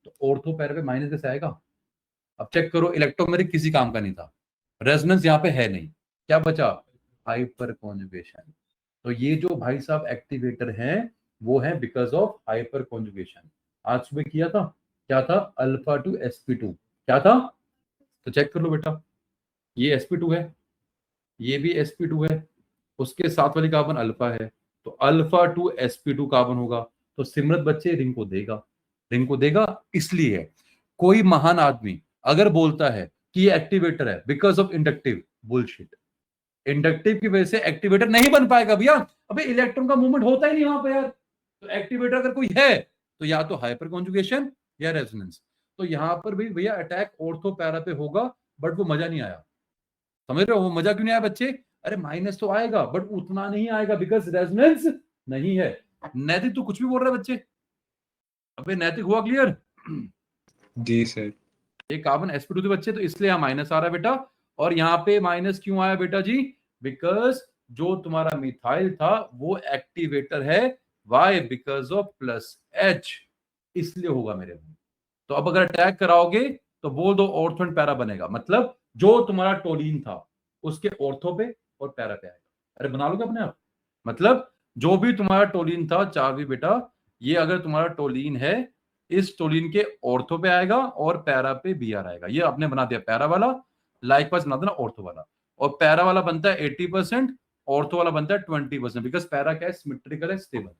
तो ऑर्थो पैरा पे माइनस कैसे आएगा? अब चेक करो, इलेक्ट्रोमेरिक किसी काम का नहीं था, रेजोनेंस यहाँ पे है नहीं, क्या बचा? Hyper conjugation. तो ये जो भाई साहब एक्टिवेटर हैं वो है बिकॉज ऑफ हाइपर कॉन्जुगेशन। आज सुबह किया था, क्या था? अल्फा टू sp2, क्या था? तो चेक कर लो बेटा, ये sp2 है, ये भी sp2 है, उसके साथ वाली कार्बन अल्फा है, तो अल्फा टू sp2 कार्बन होगा। तो सिमरत बच्चे रिंग को देगा, रिंग को देगा। इसलिए कोई महान आदमी अगर बोलता है कि ये एक्टिवेटर है because of inductive, bullshit. Inductive की वजह से एक्टिवेटर नहीं बन पाएगा भैया। अबे इलेक्ट्रॉन का मूवमेंट होता ही नहीं वहां पे यार। तो एक्टिवेटर अगर कोई है तो या तो हाइपर कॉन्जुगेशन या रेजोनेंस। तो यहां पर भी भैया अटैक ऑर्थो पैरा पे होगा, बट वो मजा नहीं आया। समझ रहे हो वो मजा क्यों नहीं आया बच्चे? अरे माइनस तो आएगा बट उतना नहीं आएगा बिकॉज रेजोनेंस नहीं है। नैतिक तू कुछ भी बोल रहा है बच्चे? अबे नैतिक हुआ क्लियर? जी सर। ये कार्बन sp2 थे बच्चे, तो इसलिए यहाँ माइनस आ रहा है बेटा। और यहाँ पे माइनस क्यों आया बेटा जी? बिकॉज जो तुम्हारा मिथाइल था वो एक्टिवेटर है। वाई? बिकॉज ऑफ +H, इसलिए होगा मेरे भाई। तो अब अगर अटैक कराओगे तो बोल दो ऑर्थो एंड पैरा बनेगा, मतलब जो तुम्हारा टोलिन था उसके ऑर्थो पे और पैरा पे आएगा। अरे बना लोगे अपने आप, मतलब जो भी तुम्हारा टोलिन था चार्वी बेटा, ये अगर तुम्हारा टोलिन है इस टोलिन के ऑर्थो पे आएगा और पैरा पे बी आर आएगा। ये आपने बना दिया पैरा वाला, लाइकवाइज बना देना ऑर्थो वाला। और पैरा वाला बनता है 80%, ऑर्थो वाला बनता है 20%, बिकॉज पैरा क्या है, सिमेट्रिकल है, स्टेबल है।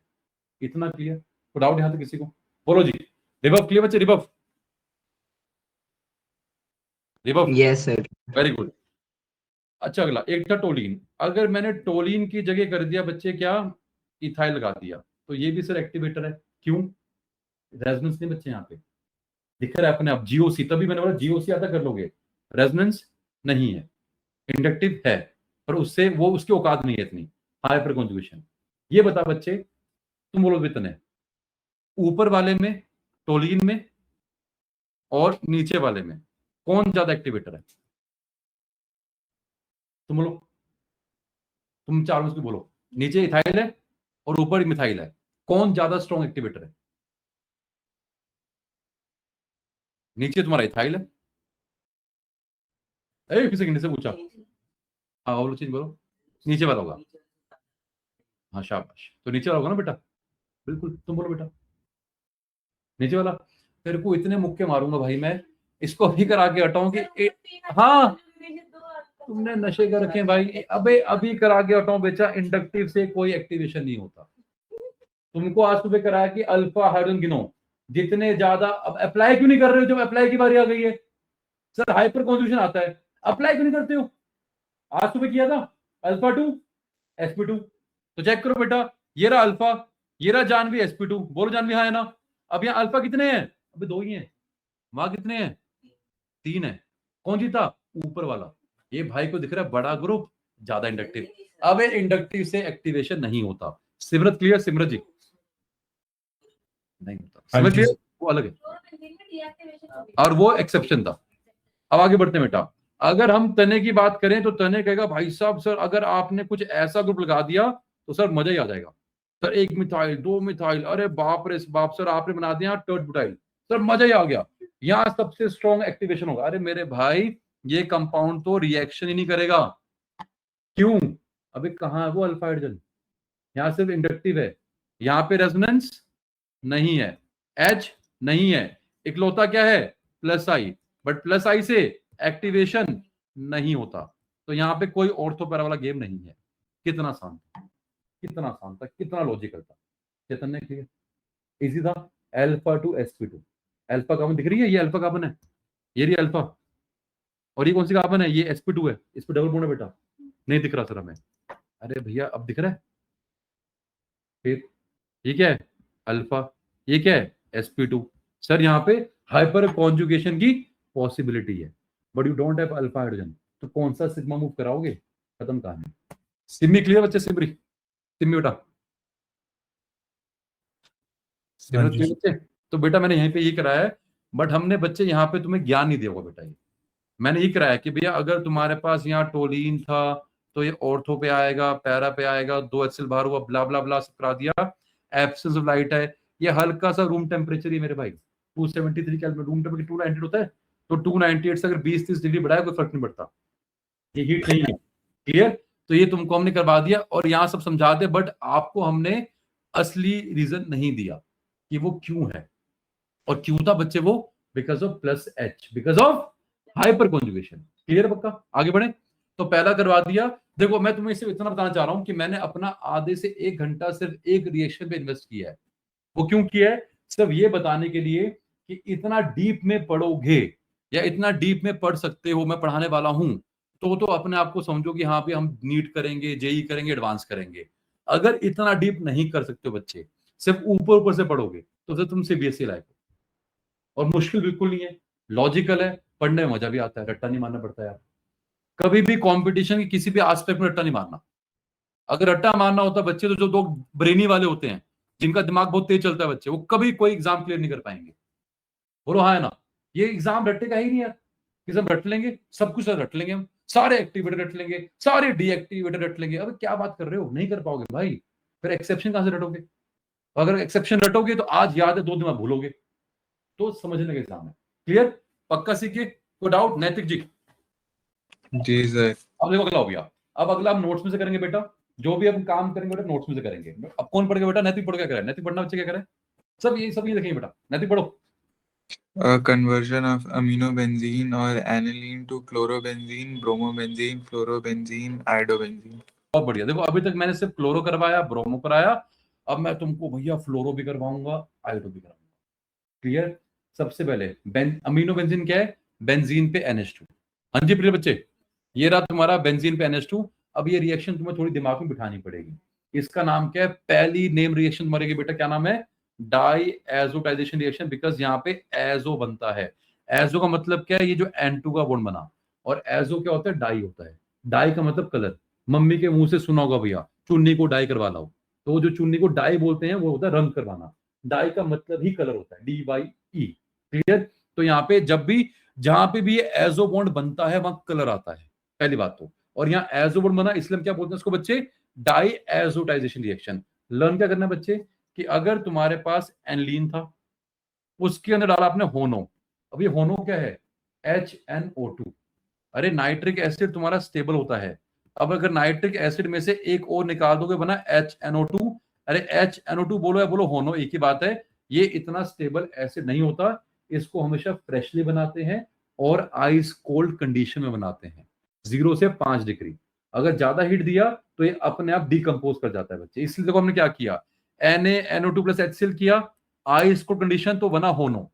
इतना क्लियर? तो डाउट यहां तक किसी को? बोलो जी। रिबफ क्लियर बच्चे? रिबफ रिबफ यस सर। Very good. अच्छा अगला एक था टोलिन। अगर मैंने टोलिन की जगह कर दिया बच्चे क्या, इथाइल लगा दिया, तो ये भी सर एक्टिवेटर है। क्यों? रेजोनेंस नहीं बच्चे यहाँ पे दिख रहा है अपने आप, जीओसी, तभी मैंने बोला जीओसी आता कर लोगे। रेजोनेंस नहीं है, इंडक्टिव है, पर उससे वो उसकी औकात नहीं है इतनी, हाइपर कॉन्जुगेशन। ये बता बच्चे, तुम बोलो वितन है ऊपर वाले में टोलिन में और नीचे वाले में कौन ज्यादा एक्टिवेटर है? तुम बोलो, तुम चारों में से बोलो। नीचे इथाइल है और ऊपर मिथाइल है, कौन ज्यादा स्ट्रॉन्ग एक्टिवेटर है? नीचे तुम्हारा इथाइल है। किसी से पूछा? हाँ बोलो, चीज बोलो। नीचे वाला होगा। हाँ शाबाश, तो नीचे वाला होगा ना बेटा, बिल्कुल। तुम बोलो बेटा नीचे वाला। तेरे को इतने मुक्के मारूंगा भाई मैं, इसको अभी करा के हटाऊं कि हाँ तुमने नशे कर रखे भाई, अबे अभी करा के हटाऊं बेचा। इंडक्टिव से कोई एक्टिवेशन नहीं होता। तुमको आज सुबह कराया कि अल्फा हाइड्रोजन गिनो, जितने ज्यादा। अब अप्लाई क्यों नहीं कर रहे हो? जब अप्लाई की बारी आ गई है सर, हाइपर कॉन्जुगेशन आता है, अप्लाई क्यों नहीं करते हो? आज सुबह किया था अल्फा 2 sp2, तो चेक करो बेटा, ये रहा अल्फा, ये रहा जानवी sp2। बोलो जानवी हाँ है ना? अब यहाँ अल्फा कितने हैं? अबे 2 ही हैं। वहां कितने हैं? 3 है। कौन जीता? ऊपर वाला। ये भाई को दिख रहा है बड़ा ग्रुप ज्यादा इंडक्टिव। अब इंडक्टिव से एक्टिवेशन नहीं होता। सिमरत क्लियर? सिमरत जी नहीं होता, समझ लिया, वो अलग है और वो एक्सेप्शन था। अब आगे बढ़ते हैं बेटा। अगर हम तने की बात करें तो तने कहेगा भाई साहब सर अगर आपने कुछ ऐसा ग्रुप लगा दिया तो सर मजा ही आ जाएगा सर, 1 मिथाइल 2 मिथाइल, अरे बाप रे बाप सर आपने बना दिया टर्ट बुटाइल, सर मजा ही आ गया, यहाँ सबसे स्ट्रॉन्ग एक्टिवेशन होगा। अरे मेरे भाई ये कंपाउंड तो रिएक्शन ही नहीं करेगा। क्यों? अबे कहाँ है वो अल्फा हाइड्रोजन? यहाँ सिर्फ इंडक्टिव है, यहाँ पे रेजोनेंस नहीं है, एच नहीं है, इकलौता क्या है? प्लस आई, बट प्लस आई से एक्टिवेशन नहीं होता। तो यहाँ पे कोई ऑर्थो पैरा वाला गेम नहीं है। कितना शांत, कितना शांत था, कितना लॉजिकल था। चेतन ने क्लियर? इजी था। Alpha two sp2, alpha carbon दिख रही है, ये अल्फा कार्बन है, ये रही अल्फा, और ये कौन सी कार्बन है? ये sp2 है, इस पर डबल बॉन्ड है बेटा, नहीं दिख रहा सर हमें। अरे भैया अब दिख रहा है। फिर ये क्या है? अल्फा, ये क्या है? sp2। सर यहाँ पे हाइपर कॉन्जुगेशन की पॉसिबिलिटी है, but you don't have alpha hydrogen, तो कौन सा सिग्मा मूव कराओगे? खत्म कहानी। सिमी क्लियर बच्चे? सिमरी, सिमी बेटा, सिमरन क्लियर बच्चे? तो बेटा मैंने यहीं पे ये कराया है, बट हमने बच्चे यहाँ पे तुम्हें ज्ञान नहीं दिया होगा बेटा। ये मैंने ये कराया कि भैया अगर तुम्हारे पास यहाँ टोलिन था तो ये ऑर्थो पे आएगा, पैरा पे आएगा, 2 HCl बाहर हुआ, ब्ला ब्ला ब्ला सब करा दिया। एब्सेंस ऑफ लाइट है, ये हल्का सा रूम टेम्परेचर ही मेरे भाई 273 केल्विन, रूम टेम्परेचर 298 होता है, तो 298 से अगर 20-30 डिग्री बढ़ाया कोई फर्क नहीं पड़ता, ये हीट नहीं है। क्लियर? तो ये तुमको हमने करवा दिया और यहाँ सब समझा दे, बट आपको हमने असली रीजन नहीं दिया कि वो क्यों है। और क्यों था बच्चे वो? Because of plus H, because of hyper conjugation. Clear पक्का? आगे बढ़े। तो पहला करवा दिया। देखो मैं तुम्हें सिर्फ इतना बताना चाह रहा हूं कि मैंने अपना आधे से 1 घंटा सिर्फ एक रिएक्शन पे इन्वेस्ट किया है। वो क्यों किया है? सिर्फ ये बताने के लिए कि इतना डीप में पढ़ोगे या इतना डीप में पढ़ सकते हो, मैं पढ़ाने वाला हूं, तो अपने आप को समझो कि हाँ भी हम नीट करेंगे, जेई करेंगे, एडवांस करेंगे। अगर इतना डीप नहीं कर सकते हो बच्चे, सिर्फ ऊपर ऊपर से पढ़ोगे, तो फिर तुम सीबीएसई लायक हो। और मुश्किल बिल्कुल नहीं है, लॉजिकल है, पढ़ने में मजा भी आता है, रट्टा नहीं मारना पड़ता यार। कभी भी कंपटीशन की किसी भी एस्पेक्ट में रट्टा नहीं मारना। अगर रट्टा मारना होता बच्चे, तो जो दो ब्रेनी वाले होते हैं जिनका दिमाग बहुत तेज चलता है बच्चे, वो कभी कोई एग्जाम क्लियर नहीं कर पाएंगे। बोलो हाँ है ना? ये एग्जाम रट्टे का ही नहीं है कि सब रट लेंगे, सब कुछ रट लेंगे, हम सारे एक्टिवेटर रट लेंगे, सारे डीएक्टिवेटर रट लेंगे। अब क्या बात कर रहे हो? नहीं कर पाओगे भाई। फिर एक्सेप्शन कहां से रटोगे? अगर एक्सेप्शन रटोगे तो आज याद है, 2 दिन में भूलोगे। तो समझने का एग्जाम है। क्लियर? पक्का सीखे? कोई डाउट? नैतिक जी जी सर। अब देखो अगला हो गया। अब अगला हम नोट्स में से करेंगे बेटा, जो भी हम काम करेंगे बेटा नोट्स में से करेंगे। अब कौन पढ़ेगा बेटा? नैतिक पढ़ क्या करे? नैतिक पढ़ना बच्चे क्या करे? सब ये देखेंगे बेटा। नैतिक पढ़ो। कन्वर्जन ऑफ अमीनोबेंजीन और aniline to chlorobenzene, bromobenzene, fluorobenzene, iodobenzene. बहुत बढ़िया। देखो अभी तक मैंने सिर्फ क्लोरो करवाया, ब्रोमो कराया, अब मैं तुमको भैया फ्लोरो भी करवाऊंगा, आयोडो भी करवाऊंगा। क्लियर? सबसे पहले अमीनो बेंजीन क्या है? बेंजीन पे NH2। हाँ जी प्रिय बच्चे, ये रहा तुम्हारा बेंजीन पे NH2। अब ये रिएक्शन तुम्हें थोड़ी दिमाग में बिठानी पड़ेगी। इसका नाम क्या है? पहली नेम रिएक्शन तुम्हारे की बेटा क्या नाम है? डाई एजोटाइजेशन रिएक्शन, बिकॉज यहाँ पे एजो बनता है। एजो का मतलब क्या है? ये जो N2 का बॉन्ड बना, और एजो क्या होता है? डाई होता है। डाई का मतलब कलर। मम्मी के मुंह से सुना होगा भैया, चुन्नी को डाई करवा लाओ, तो वो जो चुन्नी को डाई बोलते हैं वो होता है रंग करवाना। डाई का मतलब ही कलर होता है, DYE। क्लियर? तो यहाँ पे जब भी जहां पे भी ये एजो बॉन्ड बनता है वहां कलर आता है, पहली बात तो। और यहाँ एजो बॉन्ड बना, इसलिए हम क्या बोलते हैं इसको बच्चे? Die azotisation reaction. लर्न क्या करना है बच्चे? कि अगर तुम्हारे पास एनलीन था, उसके अंदर डाला आपने होनो। अब ये होनो क्या है? HNO2। अरे नाइट्रिक एसिड तुम्हारा स्टेबल होता है, अब अगर नाइट्रिक एसिड में से एक और निकाल दोगे बना HNO2। अरे HNO2 बोलो या बोलो होनो, एक ही बात है। ये इतना स्टेबल एसिड नहीं होता, इसको हमेशा फ्रेशली बनाते हैं और आइस कोल्ड कंडीशन में बनाते हैं, 0 से 5 डिग्री। अगर ज्यादा हीट दिया तो ये अपने आप डिकम्पोज कर जाता है बच्चे। इसलिए देखो हमने क्या किया, NaNO2 प्लस HCl किया, आइस कोल्ड कंडीशन तो बना होनो।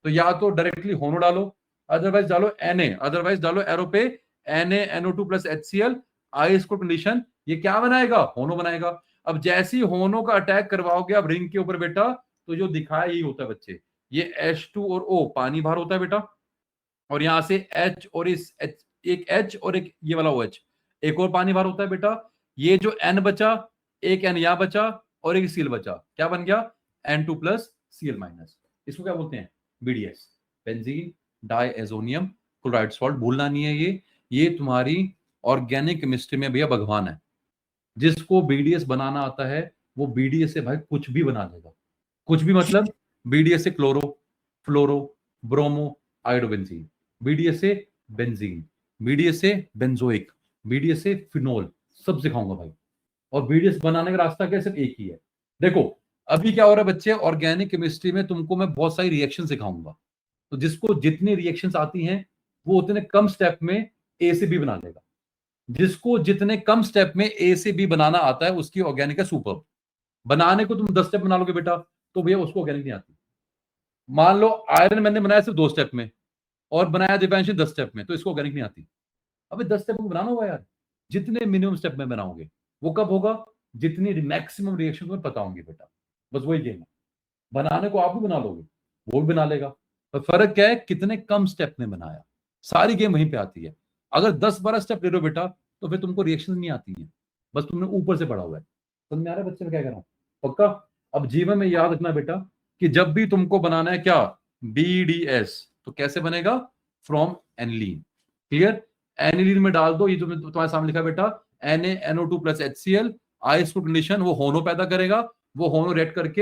तो या तो डायरेक्टली होनो डालो, अदरवाइज डालो Na, अदरवाइज डालो एरो पे NaNO2 प्लस HCl, आइस को कंडीशन, ये क्या बनाएगा? होनो बनाएगा। अब जैसी होनो का अटैक करवाओगे आप रिंग के ऊपर बेटा, तो जो दिखाया यही होता है बच्चे। ये H2 और O पानी बाहर होता है बेटा, और यहां से H और इस H, एक H और एक ये वाला OH, एक और पानी बाहर होता है बेटा। ये जो N बचा, एक N यहां बचा और एक Cl बचा, क्या बन गया? N2 plus Cl minus. इसको क्या बोलते हैं? BDS, benzene diazonium chloride salt. भूलना नहीं है ये तुम्हारी ऑर्गेनिक केमिस्ट्री में भैया भगवान है। जिसको BDS बनाना आता है वो BDS से भाई कुछ भी बना देगा। कुछ भी मतलब BDS से क्लोरो, फ्लोरो, ब्रोमो, आयोडोबेंजीन, BDS से बेंजीन, BDS से बेंजोइक, BDS से फिनोल, सब सिखाऊंगा भाई। और BDS बनाने का रास्ता क्या? सिर्फ एक ही है। देखो अभी क्या हो रहा है बच्चे, ऑर्गेनिक केमिस्ट्री में तुमको मैं बहुत सारी रिएक्शन सिखाऊंगा, तो जिसको जितनी रिएक्शंस आती हैं वो उतने कम स्टेप में A से B बना लेगा। जिसको जितने कम स्टेप में A से B बनाना आता है उसकी ऑर्गेनिक है सुपर। बनाने को तुम 10 स्टेप बना लोगे बेटा तो भैया उसको ऑर्गेनिक नहीं आती। मान लो आयरन मैंने बनाया सिर्फ 2 स्टेप में और बनाया दीपांशी 10 स्टेप में, तो इसको ऑर्गेनिक नहीं आती। अबे 10 स्टेप में बनाना होगा यार। जितने मिनिमम स्टेप में बनाओगे वो कब होगा? जितनी मैक्सिमम रिएक्शन तुम्हें पता होंगी बेटा। बस वही गेम है। बनाने को आप भी बना लोगे, वो भी बना लेगा। तो फर्क क्या है? कितने कम स्टेप में बनाया। सारी गेम वहीं पे आती है। अगर 10-12 स्टेप ले लो बेटा तो फिर तुमको रिएक्शन नहीं आती है, बस तुमने ऊपर से पढ़ा हुआ है। समझ में आ रहा है बच्चे में क्या कर रहा हूं? पक्का? अब जीवन में याद रखना बेटा कि जब भी तुमको बनाना है क्या? BDS, तो कैसे बनेगा? From aniline. क्लियर? एनिलीन में डाल दो, ये जो तुम्हारे सामने लिखा बेटा NaNO2 प्लस HCl, आइस को कंडीशन, वो होनो पैदा करेगा, वो होनो रेड करके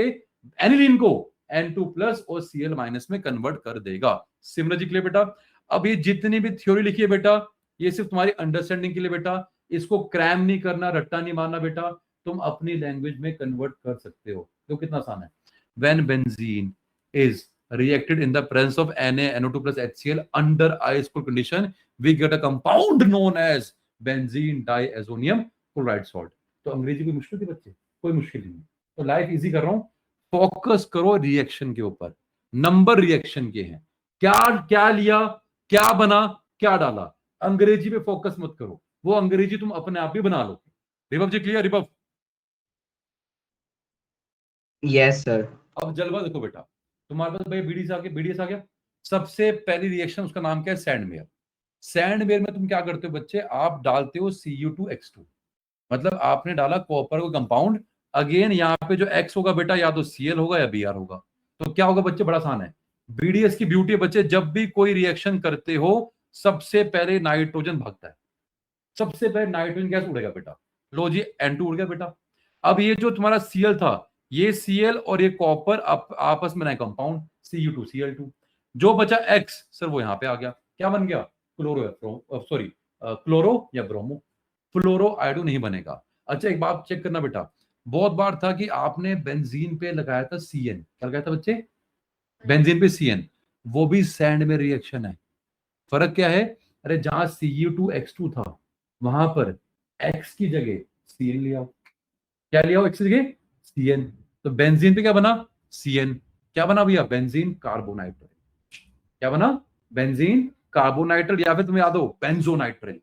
एनिलीन को N2 प्लस और Cl माइनस में कन्वर्ट कर देगा। सिमरन जी क्लियर बेटा? अब ये जितनी भी थ्योरी लिखी है बेटा ये सिर्फ तुम्हारी अंडरस्टैंडिंग के लिए बेटा, इसको क्रैम नहीं करना, रट्टा नहीं मारना बेटा, तुम अपनी लैंग्वेज में कन्वर्ट कर सकते हो। तो कितना आसान है। When benzene is reacted in the presence of NaNO2 plus HCl under ice cool condition, we get a compound known as benzene diazonium chloride salt। तो अंग्रेजी कोई मुश्किल थी बच्चे? कोई मुश्किल नहीं। तो लाइफ इजी कर रहा हूं, फोकस करो रिएक्शन के ऊपर। नंबर रिएक्शन के हैं, क्या क्या लिया, क्या बना, क्या डाला। अंग्रेजी पे फोकस मत करो, वो अंग्रेजी तुम अपने आप भी बना लो। रिपव जी क्लियर? रिपव यस सर। अब जलवा देखो बेटा, तुम्हारे पास भाई BDS आ गया। सबसे पहली रिएक्शन उसका नाम क्या है? सैंडवेयर। सैंडवेयर में तुम क्या करते हो बच्चे? आप डालते हो Cu2X2, मतलब आपने डाला कॉपर का कंपाउंड। अगेन यहाँ पे जो X होगा बेटा या तो Cl होगा या Br होगा। तो क्या होगा बच्चे? बड़ा आसान है। BDS की ब्यूटी है बच्चे, जब भी कोई रिएक्शन करते हो सबसे पहले नाइट्रोजन भागता है, सबसे पहले नाइट्रोजन गैस उड़ेगा बेटा। लो जी N2 उड़ गया बेटा। अब ये जो तुम्हारा Cl था ये Cl और ये कॉपर आपस में नए कंपाउंड Cu2Cl2। जो बचा X सर वो यहां पे आ गया, क्या बन गया? क्लोरो या ब्रोमो। फ्लोरो आयोडो नहीं बनेगा। अच्छा एक बात चेक करना बेटा, बहुत बार था कि आपने बेंजीन पे लगाया था Cn, क्या लगाया था बच्चे? बेंजीन पे Cn, वो भी सैंड में रिएक्शन है। फर्क क्या है? अरे जहां Cu2X2 था वहां पर X की जगह Cn लिया, क्या लिया हो? X की जगह Cn, तो बेंजीन पे क्या बना? Cn। क्या बना भैया? बेंजीन कार्बोनाइट्रेट। क्या बना? बेंजीन कार्बोनाइट्रेट, या फिर तुम्हें याद हो बेंजोनाइट्रेट।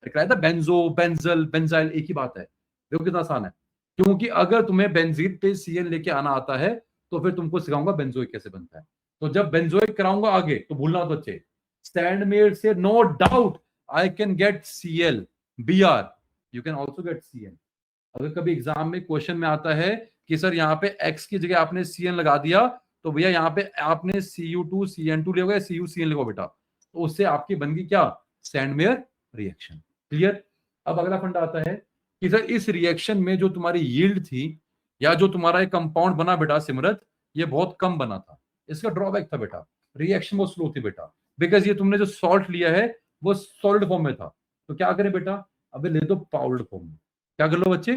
कराया था बेंजो, बेंजल, बेंजाइल, एक ही बात है। देखो कितना आसान है, क्योंकि अगर तुम्हें बेंजीन पे Cn लेके आना आता है तो फिर तुमको सिखाऊंगा बेंजोइक कैसे बनता है। तो जब बेंजोइक कराऊंगा आगे तो भूलना मत बच्चे, सैंडमेर से no doubt I can get Cl, Br, you can also get Cn। अगर कभी एग्जाम में क्वेश्चन में आता है कि सर यहाँ पे X की जगह आपने Cn लगा दिया, तो भैया यहाँ पे आपने Cu2Cn2 लिया या CuCn लिखो बेटा, तो उससे आपकी बन गई क्या? Sandmeyer reaction. क्लियर? अब अगला फंडा आता है कि सर इस रिएक्शन में जो तुम्हारी यील्ड थी या जो तुम्हारा एक कंपाउंड बना बेटा सिमरत, ये बहुत कम बना था। इसका ड्रॉबैक था बेटा, रिएक्शन बहुत स्लो थी बेटा, बिकॉज ये तुमने जो सॉल्ट लिया है वो सॉलिड फॉर्म में था। तो क्या करें बेटा? अबे ले दो पाउडर फॉर्म में। क्या कर लो बच्चे?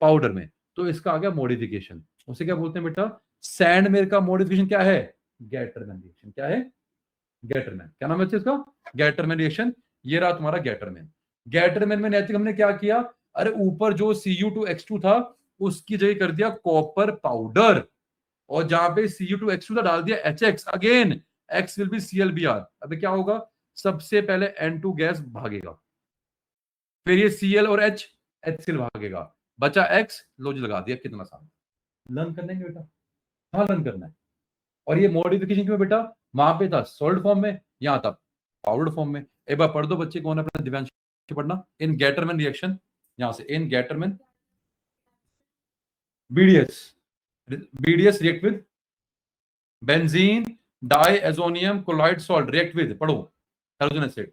पाउडर में। तो इसका आ गया मॉडिफिकेशन, उसे क्या बोलते हैं बेटा? सैंडमेयर का मॉडिफिकेशन क्या है? Gattermann reaction. क्या है? गैटरमैन। क्या नाम है इसका? Gattermann reaction. ये रहा तुम्हारा गैटरमैन। गैटरमैन में नैतिक हमने क्या किया? अरे ऊपर जो Cu2X2 था उसकी जगह कर दिया कॉपर पाउडर, और जहां पे Cu2X2 था डाल दिया HX, again X will be ClBr। अबे क्या होगा? सबसे पहले N2 गैस भागेगा, फिर ये Cl और H, HCl भागेगा, बचा X, लो जी लगा दिया। कितना आसान। लर्न करने के बेटा, हाँ लर्न करना है। और ये मॉडिफिकेशन क्यों बेटा? वहां पे था सॉल्ट फॉर्म में, यहां था पाउडर फॉर्म में। एक बार पढ़ दो बच्चे, कौन है अपना दिव्यांश पढ़ना। इन गैटरमैन रिएक्शन, यहां से इन Gattermann BDS react with benzene diazonium chloride salt, react with, पढ़ो, हाइड्रोजन एसिड,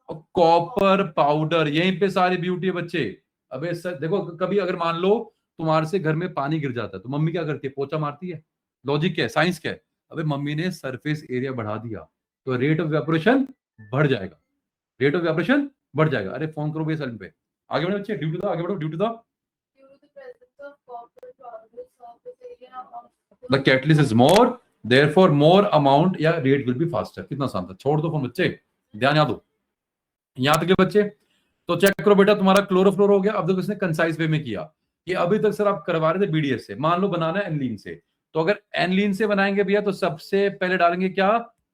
कॉपर पाउडर। यहीं पे सारी ब्यूटी है बच्चे। अबे सर देखो, कभी अगर मान लो तुम्हारे से घर में पानी गिर जाता है तो मम्मी क्या करती है? पोछा मारती है। लॉजिक क्या है? साइंस क्या है? अबे मम्मी ने सरफेस एरिया बढ़ा दिया तो रेट ऑफ इवेपोरेशन बढ़ जाएगा, रेट ऑफ इवेपोरेशन बढ़ जाएगा। अरे फोन करो भैया साइलेंट पे। आगे बढ़ो बच्चे, ड्यूटी दो, आगे बढ़ो, ड्यूटी दो। The catalyst is more, therefore more amount या rate will be faster। कितना आसान था। छोड़ दो फोन बच्चे, ध्यान याद दो। यहां तक के बच्चे तो चेक करो बेटा, तुम्हारा क्लोरोफ्लोर हो गया। अब देखो इसने कंसाइज वे में किया कि अभी तक सर आप करवा रहे थे BDS से, मान लो बनाना है एनलीन से, तो अगर एनलीन से बनाएंगे भैया तो सबसे पहले डालेंगे क्या?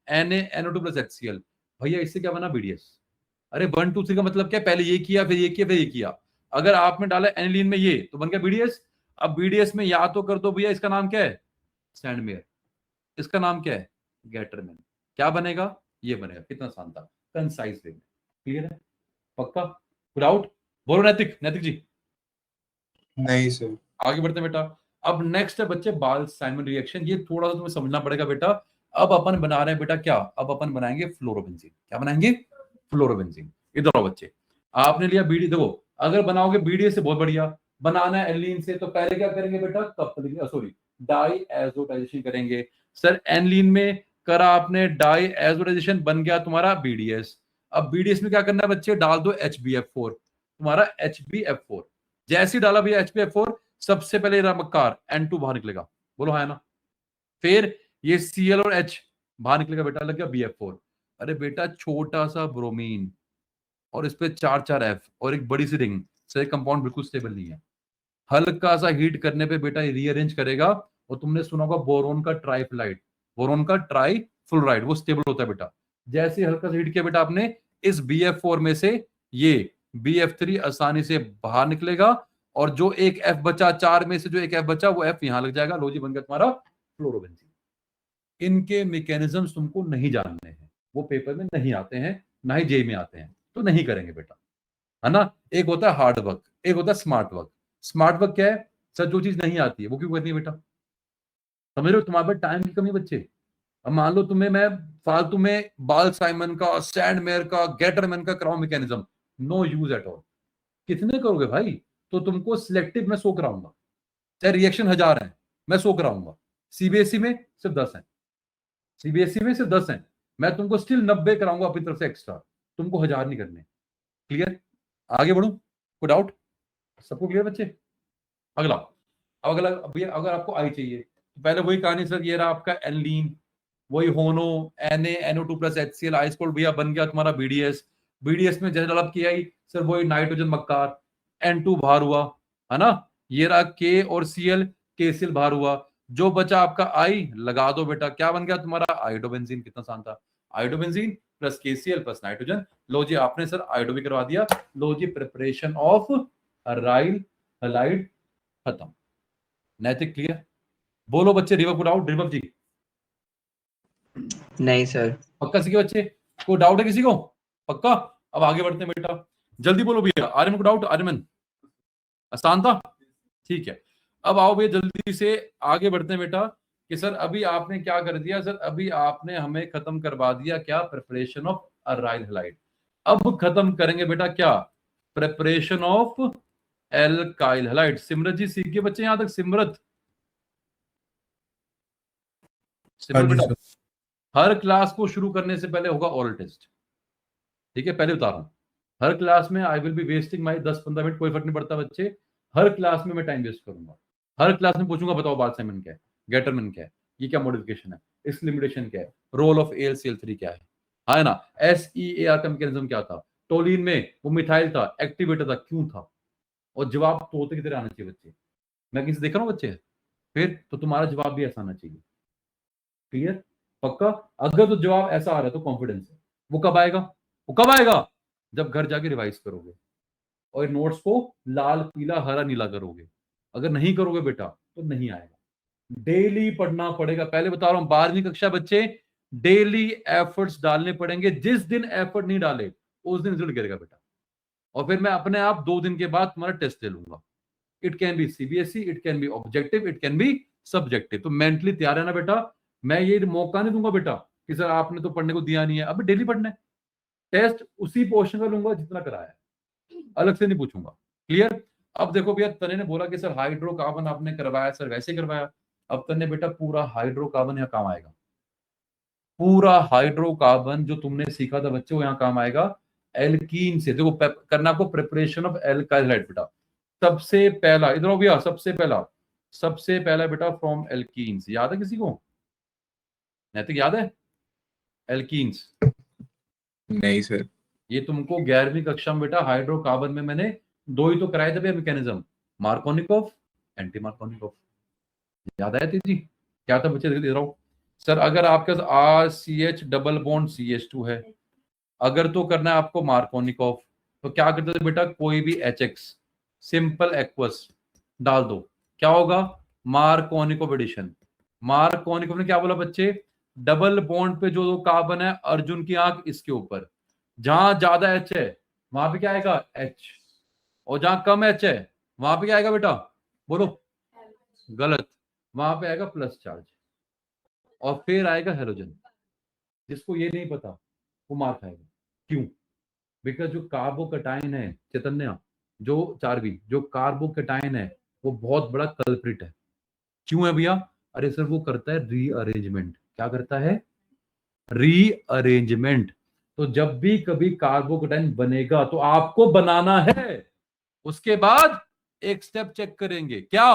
NaNO2 + HCl। भैया इससे क्या बना? BDS। अरे 1 2 3 का मतलब क्या? पहले ये किया, फिर ये किया, फिर ये किया। अगर आपने डाला एनिलीन में ये तो बन गया BDS। अब BDS में या तो कर दो भैया, इसका नाम क्या है? सैंडमेयर। इसका नाम क्या है? गैटरमैन। क्या बनेगा? ये बनेगा। कितना आसान था, कंसाइज वे में। क्लियर है? पक्का? विदाउट? बोलो नैतिक, नैतिक जी। नहीं सर। आगे बढ़ते हैं बेटा। अब नेक्स्ट है बच्चे बाल साइमन रिएक्शन। ये थोड़ा सा तुम्हें समझना पड़ेगा बेटा। अब अपन बना रहे हैं बेटा क्या? अब अपन बनाएंगे फ्लोरोबेंजीन। क्या बनाएंगे? फ्लोरोबेंजीन। इधर आओ बच्चे, आपने लिया बीडी, देखो अगर बनाओगे BDS से बहुत बढ़िया, बनाना है एनलीन से तो पहले क्या करेंगे बेटा? कपलिंग, सॉरी डाइएजोटाइजेशन करेंगे। सर एनलीन में करा आपने डाइएजोटाइजेशन, बन गया तुम्हारा BDS। अब BDS में क्या करना है बच्चे? डाल दो HbF4, तुम्हारा HbF4। जैसे ही डाला भैया HbF4, सबसे पहले मक्कार N2 बाहर निकलेगा, बोलो हाँ ना। फिर ये Cl और H बाहर निकलेगा बेटा, लग गया BF4। अरे बेटा छोटा सा ब्रोमीन और इस पे 4 F और एक बड़ी सी रिंग, सही कंपाउंड बिल्कुल स्टेबल नहीं है। हल्का सा हीट करने पे बेटा ये रीअरेंज करेगा, और तुमने सुना होगा बोरोन का ट्राइफ्लाइड, बोरोन का ट्राइफ्लोराइड, वो स्टेबल होता है बेटा। जैसे हल्का सा हीट किया बेटा आपने, इस BF4 में से ये BF3 आसानी से बाहर निकलेगा, और जो एक F बचा, 4 में से जो एक F बचा वो F यहां लग जाएगा। लो जी बन गया तुम्हारा फ्लोरोबेंजीन। इनके मैकेनिज्म्स तुमको नहीं जानने हैं, वो पेपर में नहीं आते हैं, ना ही जेई में आते हैं, तो नहीं करेंगे बेटा, है ना। एक होता है हार्ड वर्क, एक होता है स्मार्ट वर्क। स्मार्ट वर्क क्या है? सर जो चीज नहीं आती है वो क्यों करनी है बेटा? समझ रहे हो? तुम्हारे पास टाइम की कमी बच्चे। अब मान लो तुम्हें मैं फालतू में बाल साइमन का, सैंडमेयर का, गैटरमैन का कराऊं mechanism, no use at all. कितने करोगे भाई? तो तुमको सिलेक्टिव में 100 कराऊंगा, चाहे रिएक्शन 1000 है, मैं 100 कराऊंगा। सीबीएसई में सिर्फ 10 है, सीबीएसई में सिर्फ 10 है, मैं तुमको स्टिल 90 कराऊंगा अपनी तरफ से एक्स्ट्रा, तुमको 1000 नहीं करने। क्लियर? आगे बढ़ू? कोई डाउट? सबको क्लियर बच्चे? अगला, अब अगला भैया अगर आपको आई चाहिए तो पहले वही कहानी सर, ये रहा आपका एनलीन, वही होनो NaNO2+ HCl आइसकोल्ड भैया बन गया तुम्हारा BDS। BDS में जैसे डेवलप किया ही सर वही नाइट्रोजन मक्कार, N2 बाहर हुआ है ना, ये रहा K और Cl, KCl बाहर हुआ, जो बचा आपका I लगा दो बेटा, क्या बन गया तुम्हारा आयोडोबेंजीन। कितना आसान था, iodobenzene plus KCl plus nitrogen. लो जी आपने सर आयोडो भी करवा दिया, लो जी प्रिपरेशन ऑफ अराइल हैलाइड खत्म। नैतिक क्लियर? बोलो बच्चे, रिवर्ब को डाउट? रिवर्ब जी नहीं सर। पक्का सीखे बच्चे? कोई डाउट है किसी को? पक्का? अब आगे बढ़ते हैं बेटा, जल्दी बोलो भैया। आर्यमन को डाउट? आर्यमन आसान था, ठीक है। अब आओ भैया जल्दी से आगे बढ़ते हैं बेटा कि सर अभी आपने क्या कर दिया, सर अभी आपने हमें खत्म करवा दिया क्या, प्रिपरेशन ऑफ अराइल हैलाइड। अब खत्म करेंगे बेटा क्या, preparation of alkyl halide. Simrat ji सीख गए बच्चे यहां तक? सिमरत, बेटा हर क्लास को शुरू करने से पहले होगा ओरल टेस्ट, ठीक है? पहले बता रहा हूं, हर क्लास में I will be wasting my 10-15 minute, कोई फर्क नहीं पड़ता बच्चे, हर क्लास में मैं टाइम वेस्ट करूंगा। हर क्लास में पूछूंगा बताओ बालसाइमन क्या है, गेटरमैन क्या है, ये क्या मॉडिफिकेशन है, इस लिमिटेशन क्या है, रोल ऑफ AlCl3 क्या है ना, SEAR का मैकेनिज्म क्या था, टोलिन में वो मिथाइल था, एक्टिवेटर था, क्यों था, और जवाब तोते की तरह आना चाहिए बच्चे। मैं किसी देख रहा हूँ बच्चे, फिर तो तुम्हारा जवाब भी ऐसा आना चाहिए। क्लियर? पक्का? अगर तो जवाब ऐसा आ रहा है तो कॉन्फिडेंस है। वो कब आएगा? वो कब आएगा? जब घर जाके रिवाइज करोगे और नोट्स को लाल पीला हरा नीला करोगे। अगर नहीं करोगे बेटा तो नहीं आएगा। डेली पढ़ना पड़ेगा, पहले बता रहा हूं 12वीं कक्षा बच्चे डेली एफर्ट्स डालने पड़ेंगे। जिस दिन एफर्ट नहीं डाले उस दिन रिजल्ट गिरेगा बेटा, और फिर मैं अपने आप 2 दिन के बाद तुम्हारा टेस्ट ले लूंगा। It can be CBSE, it can be objective, it can be subjective. तो मेंटली तैयार है ना बेटा? मैं ये मौका नहीं दूंगा बेटा कि सर आपने तो पढ़ने को दिया नहीं है, अभी डेली पढ़ना है। टेस्ट उसी पोर्शन का लूंगा जितना कराया है, अलग से नहीं पूछूंगा। क्लियर? अब देखो भैया तने ने बोला कि सर हाइड्रोकार्बन आपने करवाया, सर वैसे करवाया। अब तने बेटा पूरा हाइड्रोकार्बन यहाँ काम आएगा, पूरा हाइड्रोकार्बन जो तुमने सीखा था बच्चों यहाँ काम आएगा। एल्कीन से देखो करना आपको प्रिपरेशन ऑफ एल्काइल हैलाइड बेटा। सबसे पहला इधर हो भैया, सबसे पहला बेटा फ्रॉम एल्कीन्स, याद है किसी को? नैतिक याद है एल्कीन्स? नहीं सर। ये तुमको 11वीं कक्षा में बेटा हाइड्रोकार्बन में मैंने 2 ही तो कराए थे भैया मैकेनिज्म, मार्कोनिकोव, एंटी मार्कोनिकोव। याद आया जी? क्या था बच्चे? दे रहा हूं सर, अगर आपके पास RCH डबल बॉन्ड CH2 है, अगर तो करना है आपको मार्कोनिकोव, तो क्या करते थे बेटा, कोई भी HX सिंपल एक्वस डाल दो, क्या होगा? Markovnikov addition. मार्कोनिकोव ने क्या बोला बच्चे? डबल बॉन्ड पे जो दो कार्बन है, अर्जुन की आंख इसके ऊपर, जहां ज्यादा H है वहां पे क्या आएगा? H, और जहां कम H है वहां पे क्या आएगा बेटा? बोलो। गलत, वहां पे आएगा प्लस चार्ज, और फिर आएगा हेलोजन। जिसको ये नहीं पता वो मार खाएगा। क्यों? बिकॉज जो कार्बोकटाइन है चैतन्य, जो चार्बी जो कार्बोकटाइन है वो बहुत बड़ा कल्प्रिट है। क्यों है भैया? अरे सर वो करता है रीअरेंजमेंट। क्या करता है? रीअरेंजमेंट। तो जब भी कभी कार्बोकटाइन बनेगा तो आपको बनाना है, उसके बाद एक स्टेप चेक करेंगे, क्या?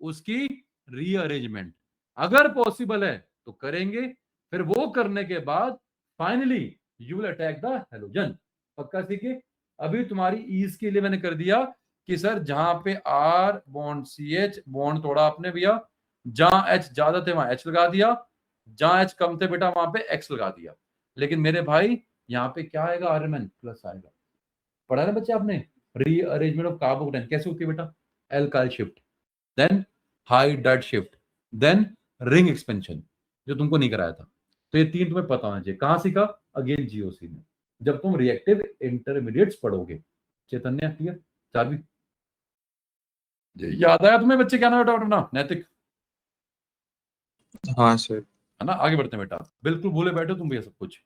उसकी रीअरेंजमेंट। अगर पॉसिबल है तो करेंगे, फिर वो करने के बाद finally you will attack the halogen. पक्का सीखे? अभी तुम्हारी ईज के लिए मैंने कर दिया कि सर जहां पे R बॉन्ड CH बॉन्ड तोड़ा आपने भैया, जहां H ज्यादा थे वहां H लगा दिया, जहां H कम थे बेटा वहां पे X लगा दिया। लेकिन मेरे भाई यहाँ पे क्या आएगा? आर्यमन प्लस आएगा। पढ़ा ना बच्चे आपने? रीअरेंजमेंट ऑफ कार्बोकटाइन कैसे होती है बेटा? Alkyl shift, then hydride shift, then ring expansion, जो तुमको नहीं कराया था। तो ये 3 तुम्हें पता होना चाहिए। कहां सीखा? अगेन GOC में, जब तुम रिएक्टिव इंटरमीडिएट्स पढ़ोगे। चैतन्य क्लियर? चार्वी याद आया तुम्हें बच्चे? क्या नाम बेटा अपना? नैतिक, हाँ सर। है ना? आगे बढ़ते हैं बेटा, बिल्कुल भूले बैठो तुम भैया सब कुछ।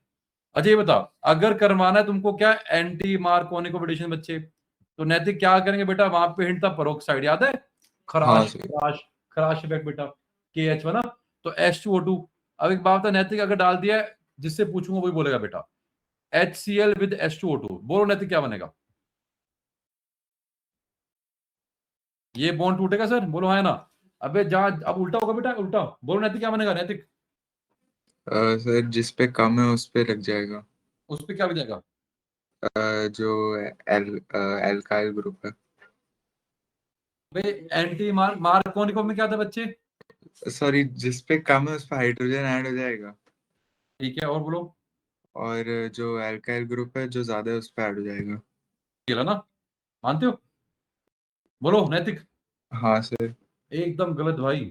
अच्छा ये बता, अगर करवाना है तुमको क्या, एंटी मार्कोनिकोव एडिशन बच्चे, तो नैतिक क्या करेंगे बेटा? वहां पे हिंट था पेरोक्साइड, याद है? खराश सर। खराश खराश इफेक्ट बेटा, KH ना, तो H2O2। अब एक बात है, नैतिक अगर डाल दिया है, जिससे पूछूंगा वही बोलेगा बेटा, HCl विद H2O2, बोलो नैतिक क्या बनेगा? ये बॉन्ड टूटेगा सर, बोलो हाँ या ना? अबे जहां अब उल्टा होगा बेटा, उल्टा बोलो नैतिक क्या बनेगा? नैतिक सर जिस पे कम है उस पे लग जाएगा। उस पे क्या हो जाएगा? जो एल्काइल ग्रुप है। भाई एंटी मार्कोनिको में क्या था बच्चे? सॉरी, जिस पे कम है उस पे हाइड्रोजन ऐड हो जाएगा, ठीक है, और बोलो। और जो एल्काइल ग्रुप है जो ज्यादा है उस पे ऐड हो जाएगा। केला ना, मानते हो? बोलो नैतिक। हाँ सर। एकदम गलत भाई,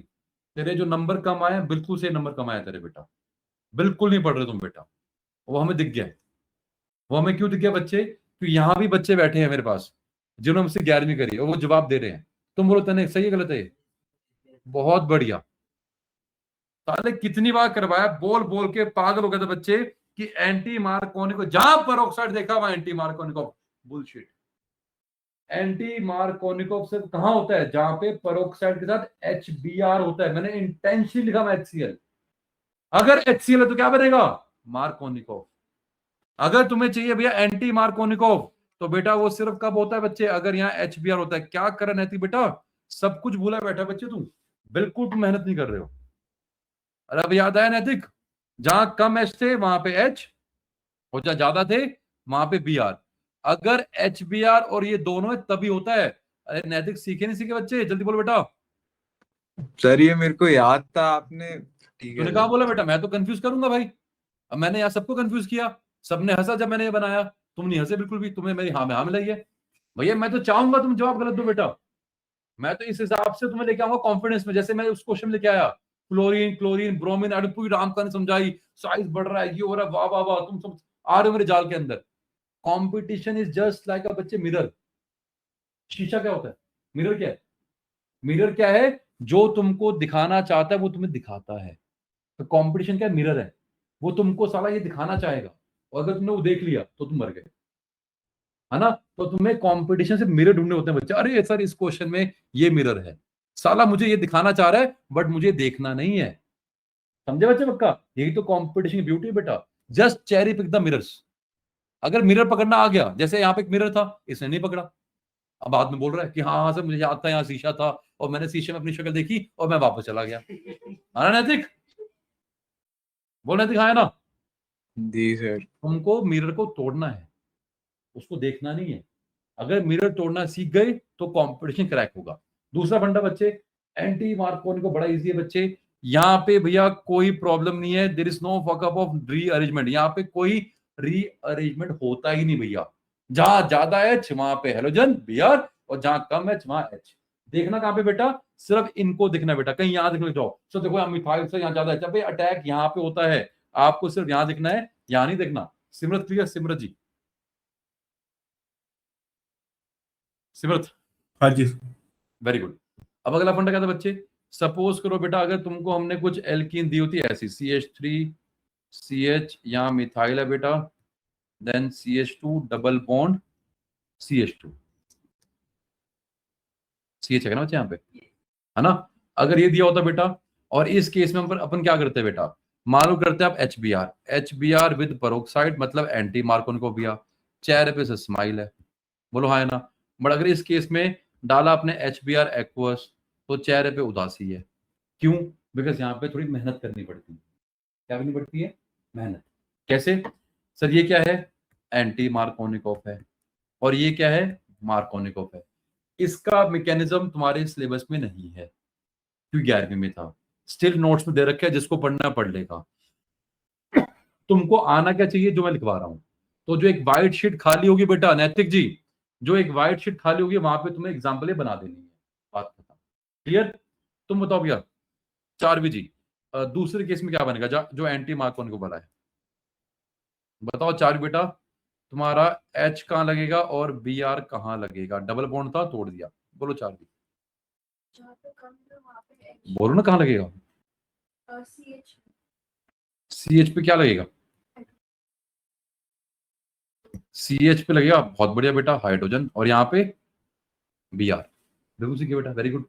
तेरे जो नंबर कम आए हैं, बिल्कुल से नंबर कम आया तेरे बेटा, बिल्कुल नहीं पढ़ रहे तुम बेटा। वो हमें दिख गया है। वो हमें क्यों दिख गया बच्चे? क्योंकि यहाँ भी बच्चे बैठे हैं मेरे पास जिन्होंने मुझसे 11वीं करी और वो जवाब दे रहे हैं। तुम बोलो तने सही है गलत है ये? बहुत बढ़िया। साले कितनी बार करवाया, बोल बोल के पागल हो गए थे बच्चे कि एंटी मार्कोनिको, जहां पर ऑक्साइड देखा वहां anti Markovnikov. Bullshit. Anti Markovnikov सिर्फ कहां होता है? जहां पे पेरोक्साइड के साथ HBr होता है। मैंने इंटेंशनली लिखा हुआ HCl। अगर HCl है तो क्या बनेगा? मार्कोनिकोव। अगर तुम्हें चाहिए भैया एंटी मार्कोनिकोव, तो बेटा वो सिर्फ कब होता है बच्चे? अगर यहाँ HBr होता है। क्या कर रहे बेटा? सब कुछ भूला बैठा बच्चे तुम, बिल्कुल तुम मेहनत नहीं कर रहे हो। अरे अब याद आया नैतिक, जहां कम H थे वहां पे H, और जहां ज्यादा थे वहां पे Br। अगर HBr और ये दोनों है तभी होता है। अरे नैतिक सीखे नहीं सीखे बच्चे? जल्दी बोलो बेटा। सर ये मेरे को याद था, आपने ठीक है तूने कहा सर। बोला बेटा? मैं तो कंफ्यूज करूंगा भाई। अब मैंने यहाँ सबको कंफ्यूज किया, सबने हंसा जब मैंने ये बनाया। तुम नहीं हंसे बिल्कुल भी, तुम्हें मेरी हाँ में हाँ मिलाई है। भैया मैं तो चाहूंगा तुम जवाब गलत दो बेटा। मैं तो इस हिसाब से तुम्हें लेके आऊंगा कॉन्फिडेंस में, जैसे मैं उस क्वेश्चन में लेके आया, क्लोरीन क्लोरीन ब्रोमीन, अरे पूरी राम कहानी समझाई, साइज बढ़ रहा है, ये हो रहा है, वाह वाह वाह, तुम सब आ रहे हो मेरे जाल के अंदर। कंपटीशन इज जस्ट लाइक अ बच्चे मिरर। शीशा क्या होता है? मिरर क्या है? मिरर क्या है? जो तुमको दिखाना चाहता है वो तुम्हें दिखाता है। तो कंपटीशन क्या? मिरर है। वो तुमको साला ये दिखाना चाहेगा, और अगर तुमने वो देख लिया तो तुम मर गए, है ना? तो तुम्हें कंपटीशन से मिरर ढूंढने होते हैं बच्चे। अरे सर इस क्वेश्चन में ये मिरर है, साला मुझे ये दिखाना चाह रहा है बट मुझे देखना नहीं है। समझे बच्चे पक्का? यही तो कंपटीशन की ब्यूटी है बेटा। Just cherry pick the mirrors. अगर मिरर पकड़ना आ गया, जैसे यहाँ पे एक मिरर था, इसने नहीं पकड़ा, अब बाद में बोल रहा है कि हाँ हाँ सर मुझे याद था यहाँ शीशा था और मैंने शीशे में अपनी शक्ल देखी और मैं वापस चला गया। है ना नैतिक? बोल नैतिक, हाँ है ना? जी सर। तुमको मिरर को तोड़ना है, उसको देखना नहीं है। अगर मिरर तोड़ना सीख गए तो कंपटीशन क्रैक होगा। दूसरा फंडा बच्चे, एंटी मार्कोनिको बड़ा इजी है बच्चे। यहाँ पे भैया कोई प्रॉब्लम नहीं है, there is no fuckup of rearrangement. यहाँ पे कोई रीअरेंजमेंट होता ही नहीं भैया। जहां ज्यादा H वहां पे हेलोजन Br, और जहां कम H वहां H। देखना कहां पे बेटा? सिर्फ इनको दिखना बेटा, कहीं यहां दिखने जाओ तो देखो यहाँ मिथाइल से यहाँ ज्यादा H, अटैक यहाँ पे होता है। आपको सिर्फ यहां दिखना है, यहां नहीं देखना। सिमरत क्लियर? सिमरत जी, सिमरत, हाँ जी। Very good. अब अगला फंडा क्या था बच्चे? सपोज करो बेटा अगर तुमको हमने कुछ एल्कीन दी होती है ऐसी, CH3CH, यहाँ मिथाइल है बेटा, then CH2 double bond CH2, CH है ना बच्चे यहाँ पे, है ना? अगर ये दिया होता बेटा, और इस केस में अपन क्या करते हैं बेटा? मालूम करते हैं आप HBr विद पेरोक्साइड, मतलब एंटी मार्कोनिको Br। चेहरे पे से स्माइल है, बोलो हाँ है ना? बट अगर इस केस में डाला आपने HBr एक्वस, तो चेहरे पे उदासी है। क्यों? बिकॉज यहाँ पे थोड़ी मेहनत करनी पड़ती है। क्या करनी पड़ती है? मेहनत। कैसे? सर ये क्या है? एंटी मार्कोनिकोव है, और ये क्या है? मार्कोनिकोव है। इसका मैकेनिज्म तुम्हारे सिलेबस में नहीं है क्योंकि 11वीं में था। स्टिल नोट्स में दे रखे हैं, जिसको पढ़ना पढ़ लेगा। तुमको आना क्या चाहिए? जो मैं लिखवा रहा हूं। तो जो एक व्हाइट शीट खाली होगी बेटा नैतिक जी, जो एक व्हाइट शीट खाली होगी वहां पे तुम्हें एग्जाम्पल बना देनी है। बात खत्म। क्लियर? तुम बताओ भैया 4वीं जी, दूसरे केस में क्या बनेगा? जो एंटी मार्कोन को बोला है, बताओ 4वीं बेटा। तुम्हारा H कहां लगेगा और Br कहां लगेगा? डबल बॉन्ड था, तोड़ दिया। बोलो 4वीं। बोलो ना कहां लगेगा? CH पे क्या लगेगा? CH पे लगेगा, बहुत बढ़िया बेटा, हाइड्रोजन। और यहाँ पे Br, बिल्कुल सीखिए बेटा, वेरी गुड।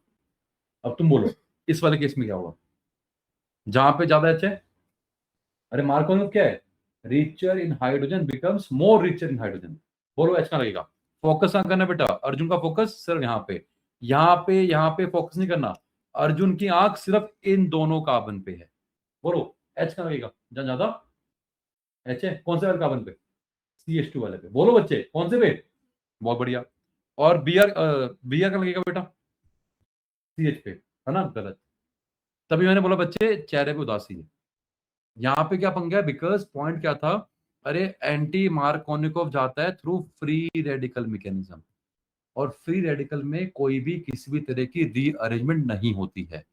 अब तुम बोलो इस वाले केस में क्या होगा, जहां पे ज्यादा एच है, अरे मार्कोनिकोव क्या है, richer in hydrogen becomes more richer in hydrogen. बोलो एच का लगेगा। फोकस कहां करना बेटा, अर्जुन का फोकस सिर्फ यहाँ पे फोकस नहीं करना। अर्जुन की आंख सिर्फ इन दोनों कार्बन पे है। बोलो एच का लगेगा, जहां ज्यादा एच है, कौन से वाले कार्बन पे, CH2 वाले पे। बोलो बच्चे कौन से पे, बहुत बढ़िया। और Br का लगेगा बेटा CH पे, है ना, गलत। तभी मैंने बोला बच्चे चेहरे पे उदासी है। यहाँ पे क्या पंगा है, बिकॉज पॉइंट क्या था, अरे एंटी मार्कोनिकोव जाता है थ्रू फ्री रेडिकल मैकेनिज्म, और फ्री रेडिकल में कोई भी किसी भी तरह की रीअरेंजमेंट नहीं होती है।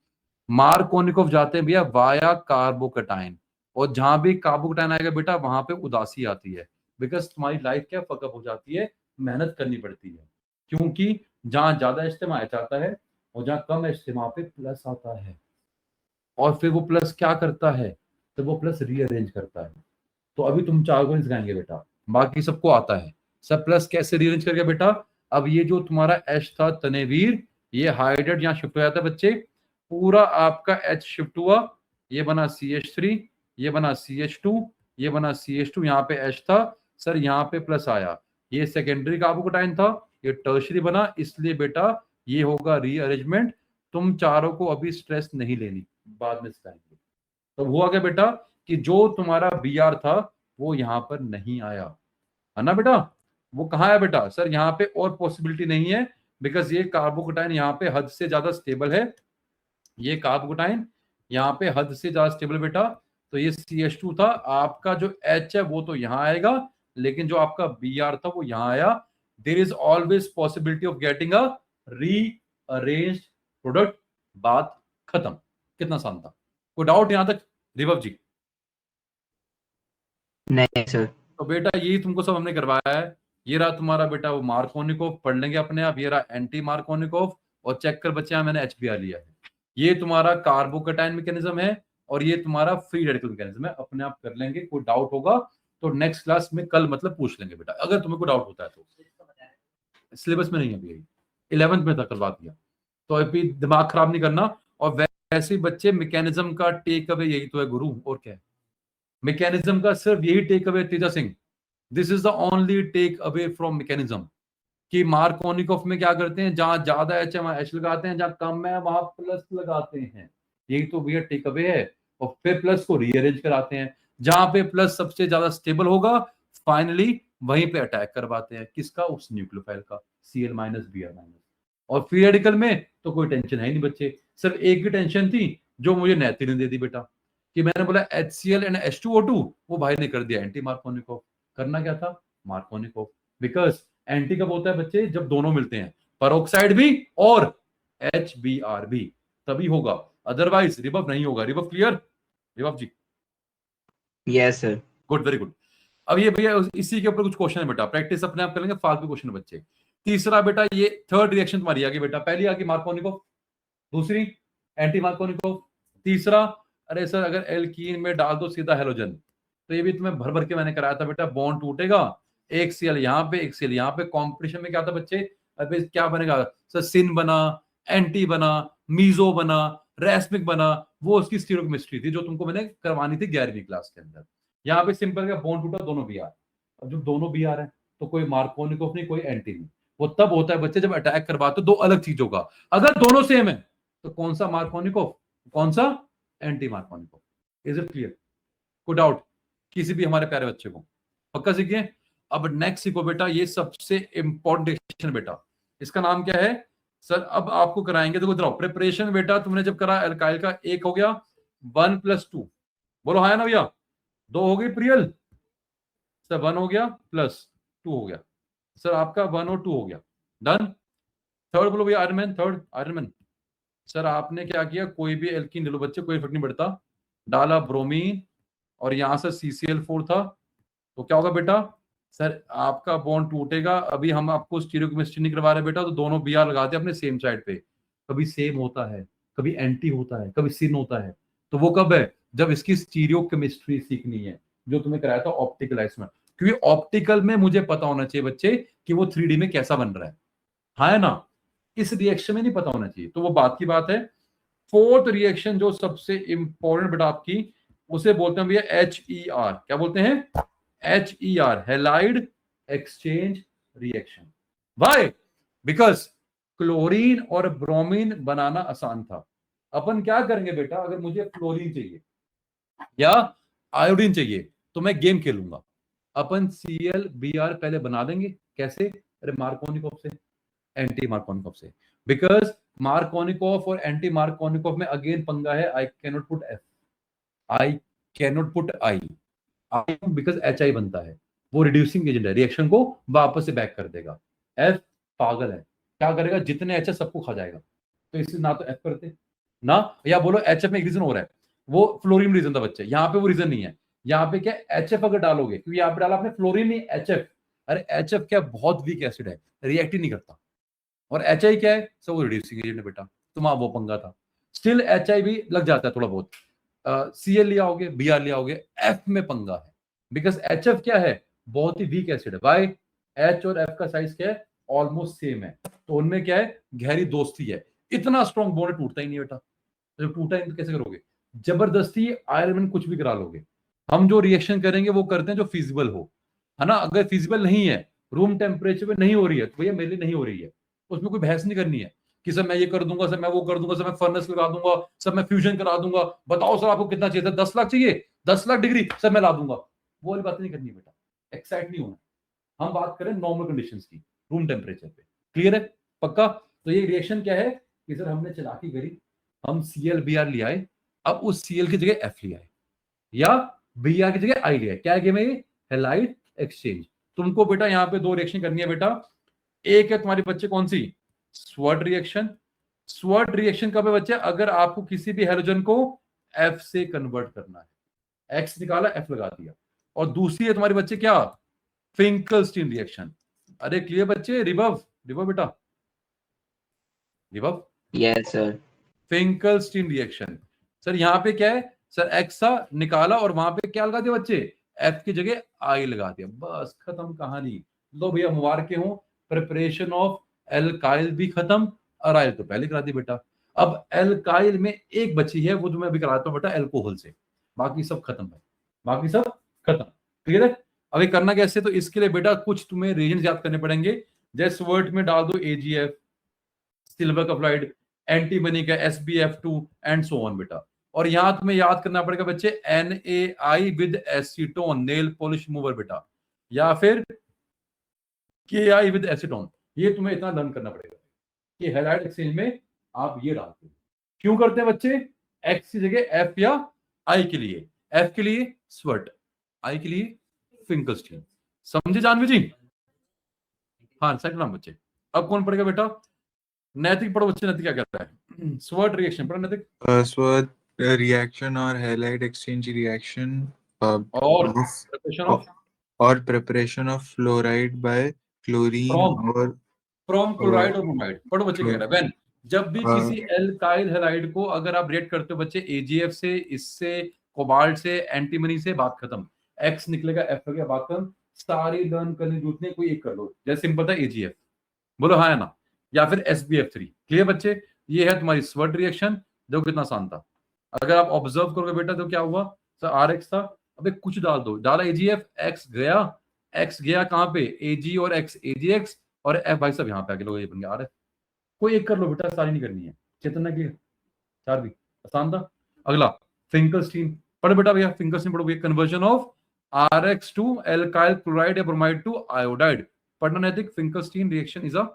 मार्कोनिकोव जाते हैं भैया वाया कार्बोकटाइन, और जहां भी कार्बोकटाइन आएगा बेटा वहां पे उदासी आती है, बिकॉज तुम्हारी लाइफ क्या फकअप हो जाती है, मेहनत करनी पड़ती है, क्योंकि जहां ज्यादा इस्तेमाल आता है और जहां कम इस्तेमाल पे प्लस आता है, और फिर वो प्लस क्या करता है, तो वो प्लस रीअरेंज करता है। तो अभी तुम चार को नहीं सिखाएंगे बेटा, बाकी सबको आता है। सब प्लस कैसे रीअरेंज करके बेटा, अब ये जो तुम्हारा एच था तनेवीर, ये हाइड्रेट यहाँ शिफ्ट हो जाता है बच्चे, पूरा आपका एच शिफ्ट हुआ, ये बना CH3, ये बना CH2, ये बना CH2, यहाँ पे एच था सर, यहाँ पे प्लस आया, ये सेकेंडरी कार्बोकटाइन था, ये टर्शरी बना, इसलिए बेटा ये होगा रीअरेंजमेंट। तुम चारों को अभी स्ट्रेस नहीं लेनी, बाद में सिखाएंगे। तो हुआ क्या बेटा कि जो तुम्हारा Br था वो यहाँ पर नहीं आया, है ना बेटा। वो कहाँ आया बेटा, सर यहाँ पे और पॉसिबिलिटी नहीं है, बिकॉज ये कार्बोकटाइन यहाँ पे हद से ज्यादा स्टेबल है, ये कार्बोकटाइन यहाँ पे हद से ज्यादा स्टेबल बेटा। तो ये CH2 था, आपका जो H है वो तो यहाँ आएगा, लेकिन जो आपका Br था वो यहाँ आया। There is always possibility of getting a rearranged product. बात खत्म। कितना आसान था, कोई डाउट यहां तक रिवव जी? नहीं सर। तो बेटा यही तुमको सब हमने करवाया है। ये रहा तुम्हारा बेटा वो मार्कोनिकोव, पढ़ लेंगे अपने आप। ये रहा एंटी मार्कोनिकोव, और चेक कर बच्चे मैंने HBr लिया है। ये तुम्हारा कार्बोकटाइन मैकेनिज्म है, और ये तुम्हारा फ्री रेडिकल मैकेनिज्म है, अपने आप कर लेंगे। कोई डाउट होगा तो नेक्स्ट क्लास में कल मतलब पूछ लेंगे बेटा, अगर तुम्हें कोई डाउट होता है तो। सिलेबस में नहीं है अभी, 11th में था, करवा दिया। तो अभी दिमाग खराब नहीं करना। और वैसे ही बच्चे मैकेनिज्म का टेक अवे यही तो है गुरु, और क्या है मैकेनिज्म का, सिर्फ यही take away Teja Singh, this is the only take away from mechanism, कि मार्कोनिकोव में क्या करते हैं, जहां ज्यादा एच है वहां एच लगाते हैं, जहां कम है वहां प्लस लगाते हैं। यही तो भैया टेक अवे है। और फिर प्लस को रीअरेंज कराते हैं, जहां पे प्लस सबसे ज्यादा स्टेबल होगा फाइनली वहीं पे अटैक करवाते हैं, किसका, उस न्यूक्लियोफाइल का, Cl- Br-। और फ्री रेडिकल में तो कोई टेंशन है ही नहीं बच्चे, सिर्फ एक ही टेंशन थी जो मुझे नैति ने दे दी बेटा, कि मैंने बोला HCl एंड H2O2, वो भाई ने कर दिया एंटी मार्कोनिकोव। करना क्या था, मार्कोनिकोव। बिकॉज एंटी कब होता है बच्चे, जब दोनों मिलते हैं, पेरोक्साइड भी और HBr भी, तभी होगा, अदरवाइज रिबफ नहीं होगा। रिबफ क्लियर रिबफ ji? Yes sir. Good, very good. अब ये भैया इसी के ऊपर कुछ क्वेश्चन है बेटा, प्रैक्टिस अपने आप करेंगे, फालतू क्वेश्चन है बच्चे। तीसरा बेटा, ये थर्ड रिएक्शन तुम्हारी आ गई बेटा, पहली आ गई मार्कोनिकोव, दूसरी एंटी मार्कोनिकोव, तीसरा अरे सर अगर एल्कीन में डाल दो सीधा हेलोजन, तो ये भी तुम्हें भर भर के मैंने कराया था बेटा, बॉन्ड टूटेगा, एक Cl यहाँ पे एक Cl यहाँ पे। कॉम्पिटिशन में क्या था बच्चे, अबे क्या बनेगा सर, सिन बना, एंटी बना, मीजो बना, रेस्मिक बना, वो उसकी स्टीरियोकेमिस्ट्री थी जो तुमको मैंने करवानी थी 11वीं क्लास के अंदर। यहाँ पे सिंपल का बॉन्ड टूटा, दोनों Br। अब जब दोनों Br है तो कोई मार्कोनिकोव नहीं, कोई एंटी नहीं। वो तब होता है बच्चे जब अटैक करवाते हो दो अलग चीजों का। अगर दोनों सेम है तो कौन सा मार्कोनिकोव, कौन सा anti Markovnikov. Is it clear? कोई डाउट किसी भी हमारे प्यारे बच्चे को? पक्का सीखिए। अब नेक्स्ट सीखो बेटा, ये सबसे इंपॉर्टेंट डिस्कशन बेटा, इसका नाम क्या है सर, अब आपको कराएंगे। देखो इधर प्रिपरेशन बेटा, तुमने जब करा एल्काइल का, एक हो गया 1 + 2, बोलो हाँ ना भैया, 2 हो गई प्रियल सर, 1 हो गया प्लस 2 हो गया सर, आपका 1 और 2 हो गया, डन। थर्ड बोलो भैया आयरन, थर्ड आयरन सर, आपने क्या किया, कोई भी एल्कीन ले लो बच्चे, कोई फर्क नहीं पड़ता, डाला ब्रोमीन, और यहां से CCl4 था, तो क्या होगा बेटा सर, आपका बॉन्ड टूटेगा। अभी हम आपको स्टीरियोकेमिस्ट्री नहीं करवा रहे बेटा, तो दोनों Br लगाते हैं अपने सेम साइड पे, कभी सेम होता है, कभी एंटी होता है, कभी सिन होता है। तो वो कब है, जब इसकी स्टीरियोकेमिस्ट्री सीखनी है, जो तुम्हें कराया था ऑप्टिकल में, क्योंकि ऑप्टिकल में मुझे पता होना चाहिए बच्चे कि वो 3D में कैसा बन रहा है ना, इस रिएक्शन में नहीं पता होना चाहिए। तो वो बात की बात है, फोर्थ रिएक्शन जो सबसे इंपॉर्टेंट बेटा आपकी, उसे बोलते हैं भैया HER। क्या बोलते हैं? HER, halide exchange reaction. Why? Because chlorine और ब्रोमीन बनाना आसान था। अपन क्या करेंगे बेटा, अगर मुझे फ्लोरीन चाहिए या आयोडीन चाहिए तो मैं गेम खेलूंगा। अपन ClBr पहले बना देंगे। कैसे? अरे मार्कोनिकॉफ से, एंटी मार्कोनिकॉफ से। बिकॉज मार्कोनिकॉफ और एंटी मार्कोनिकॉफ में अगेन पंगा है, I cannot put F, I cannot put I, because HI बनता है, वो रिड्यूसिंग एजेंट है, रिएक्शन को वापस से बैक कर देगा। F पागल है, क्या करेगा? जितने H सबको खा जाएगा। तो इसलिए ना तो F करते ना, या बोलो HF में एक रीजन हो रहा है, वो फ्लोरीन रीजन था बच्चे, यहाँ पे वो रीजन नहीं है। यहाँ पे क्या HF अगर डालोगे, क्योंकि यहाँ पे डाला आपने फ्लोरीन नहीं HF, अरे HF क्या बहुत वीक एसिड है, रिएक्ट ही नहीं करता। और HI क्या है? सब वो रिड्यूसिंग एजेंट है बेटा। तो वहां वो पंगा था। स्टिल HI भी लग जाता है थोड़ा बहुत। Cl ले आओगे, Br ले आओगे, F में पंगा है। बिकॉज HF क्या है? बहुत ही वीक एसिड है। बाय H और F का साइज क्या है? ऑलमोस्ट सेम है। तो उनमें क्या है? गहरी दोस्ती है। इतना स्ट्रॉन्ग बॉन्ड टूटता ही नहीं बेटा। तो टूटा ही तो कैसे करोगे? जबरदस्ती आयरन में कुछ भी करा लोगे। हम जो रिएक्शन करेंगे वो करते हैं जो फिजिबल हो, है ना। अगर फिजिबल नहीं है, रूम टेम्परेचर पे नहीं हो रही है, तो भैया मेरे लिए नहीं हो रही है, उसमें कोई बहस नहीं करनी है कि सर मैं ये कर दूंगा, सर मैं वो कर दूंगा, सर मैं फर्नेस लगा दूंगा, सर मैं फ्यूजन करा दूंगा। बताओ सर आपको कितना चाहिए? 10 लाख चाहिए, 10 लाख डिग्री सर मैं ला दूंगा। वो वाली बात नहीं करनी है बेटा, एक्साइट नहीं होना। हम बात करें नॉर्मल कंडीशंस की, रूम टेम्परेचर पे। क्लियर है? पक्का? तो ये रिएक्शन क्या है कि सर हमने चालाकी करी, हम ClBr ले आए, अब उस Cl की जगह F ले आए या Br की जगह I ले आए। क्या गेम है ये? Halide exchange. तुमको बेटा यहाँ पे दो रिएक्शन करनी है बेटा। एक है तुम्हारे बच्चे कौन सी? स्वर्ट रिएक्शन। स्वर्ट रिएक्शन कब है बच्चे? अगर आपको किसी भी हैलोजन को F से कन्वर्ट करना है। X निकाला, F लगा दिया। और दूसरी है तुम्हारे बच्चे क्या? Finkelstein reaction. अरे क्लियर बच्चे? रिबव रिबव बेटा, रिबव। Yes, sir. Finkelstein reaction. Sir यहाँ पे क्या है? सर एक्स था, निकाला और वहां पे क्या लगा दिया बच्चे? F की जगह I लगा दिया। बस खत्म कहानी। लो भैया मुबारक हूं, प्रिपरेशन ऑफ एल्काइल भी खत्म। अराइल तो पहले करा दी बेटा। अब एल्काइल में एक बची है, वो जो मैं अभी कराता हूं बेटा एल्कोहल से। बाकी सब खत्म है, बाकी सब खत्म। क्लियर है? अभी करना कैसे? तो इसके लिए बेटा कुछ तुम्हें रीजन याद करने पड़ेंगे। जैसे वर्ड में डाल दो AgF, सिल्वर का फ्लाइड, एंटीमनी का SbF2 एंड सो ऑन बेटा। और यहां तुम्हें याद करना पड़ेगा बच्चे NaI with acetone, nail polish remover बेटा, या फिर KI विद एसीटोन। ये तुम्हें इतना लर्न करना पड़ेगा कि हैलाइड एक्सचेंज में आप ये डालते हो। क्यों करते हैं बच्चे? X की जगह F या I के लिए, F के लिए स्वर्ट, I के लिए फिंकलस्टीन। समझे जानवी जी? हाँ सेकंड नाम बच्चे। अब कौन पढ़ेगा बेटा? नैतिक पढ़ो बच्चे। नैतिक क्या कहता है? स्वर्ट रिएक्शन पढ़ो नैतिक। स्वत रिएक्शन और हैलाइड एक्सचेंज रिएक्शन और प्रिपरेशन ऑफ और preparation of fluoride by chlorine और फ्रॉम क्लोराइड और ब्रोमाइड। पढ़ो बच्चे क्या कह रहा है? व्हेन, जब भी किसी एल्काइल हैलाइड को अगर आप रिएक्ट करते हो बच्चे AgF से, इससे, कोबाल्ट से, एंटीमनी से, बात खत्म। X निकलेगा, F हो गया, बात खत्म। सारी लर्न करने जरूरत नहीं, कोई एक कर लो। जैसे सिंपल था AgF, बोलो हाँ है ना, या फिर SbF3। क्लियर बच्चे? ये है तुम्हारी स्वर्ट रिएक्शन। देखो कितना आसान था। अगर आप ऑब्जर्व करोगे बेटा तो क्या हुआ? सर RX था, अबे कुछ डाल दो, डाला AgF, X गया, X गया कहां पे? Ag और X, AgX और F भाई साहब यहाँ पे आगे लोग ये बन गया RF। कोई एक कर लो बेटा, सारी नहीं करनी है। चेतना की चार भी आसान था। अगला फिंकलस्टीन पढ़ो बेटा भैया। फिंकलस्टीन पढ़ो भैया। Conversion of RX to alkyl chloride या ब्रोमाइड टू आयोडाइड। पढ़ना Naitik. Finkelstein reaction is a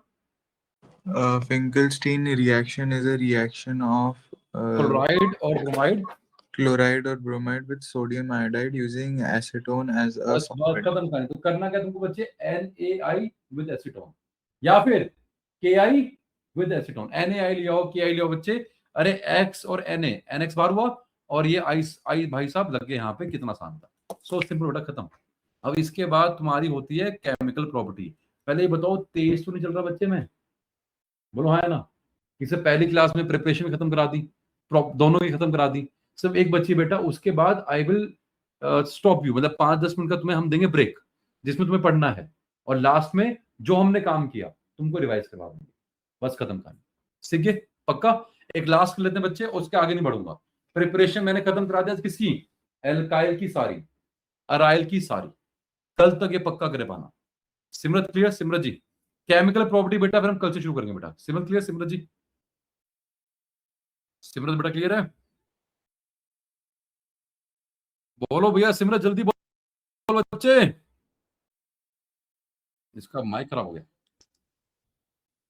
Finkelstein reaction is a reaction of chloride और bromide, chloride or bromide with sodium iodide using acetone as a बस solvent. खत्म करें। तो करना क्या तुमको बच्चे? NaI विद एसीटोन या फिर KI विद एसीटोन। NaI लिया हो, KI लिया हो बच्चे। अरे X और NX बार हुआ और ये I भाई साहब लग गए यहाँ पे। कितना आसान था। सो सिंपल बेटा, खत्म। अब इसके बाद तुम्हारी होती है केमिकल प्रॉपर्टी। पहले ये बताओ तेज तो नहीं चल रहा बच्चे में? बोलो हाँ है ना। इसे पहली क्लास में प्रिपरेशन खत्म करा दी, दोनों की खत्म करा दी। सिर्फ एक बच्ची बेटा, उसके बाद आई विल स्टॉप यू, मतलब 5-10 मिनट का तुम्हें हम देंगे ब्रेक, जिसमें तुम्हें पढ़ना है। और लास्ट में जो हमने काम किया तुमको रिवाइज करवा देंगे। बस खत्म कहानी। ठीक है? पक्का? एक लास्ट कर लेते हैं बच्चे, उसके आगे नहीं बढ़ूंगा। प्रिपरेशन मैंने खत्म करा दिया किसकी, एल्काइल की सारी, अराइल की सारी। कल तक ये पक्का करे पाना। सिमरत क्लियर? सिमरत जी केमिकल प्रॉपर्टी बेटा फिर हम कल से शुरू करेंगे बेटा। सिमरत क्लियर? सिमरत जी, सिमरत बेटा क्लियर है? बोलो भैया सिमरत, जल्दी बोलो बच्चे, इसका माइक खराब हो गया।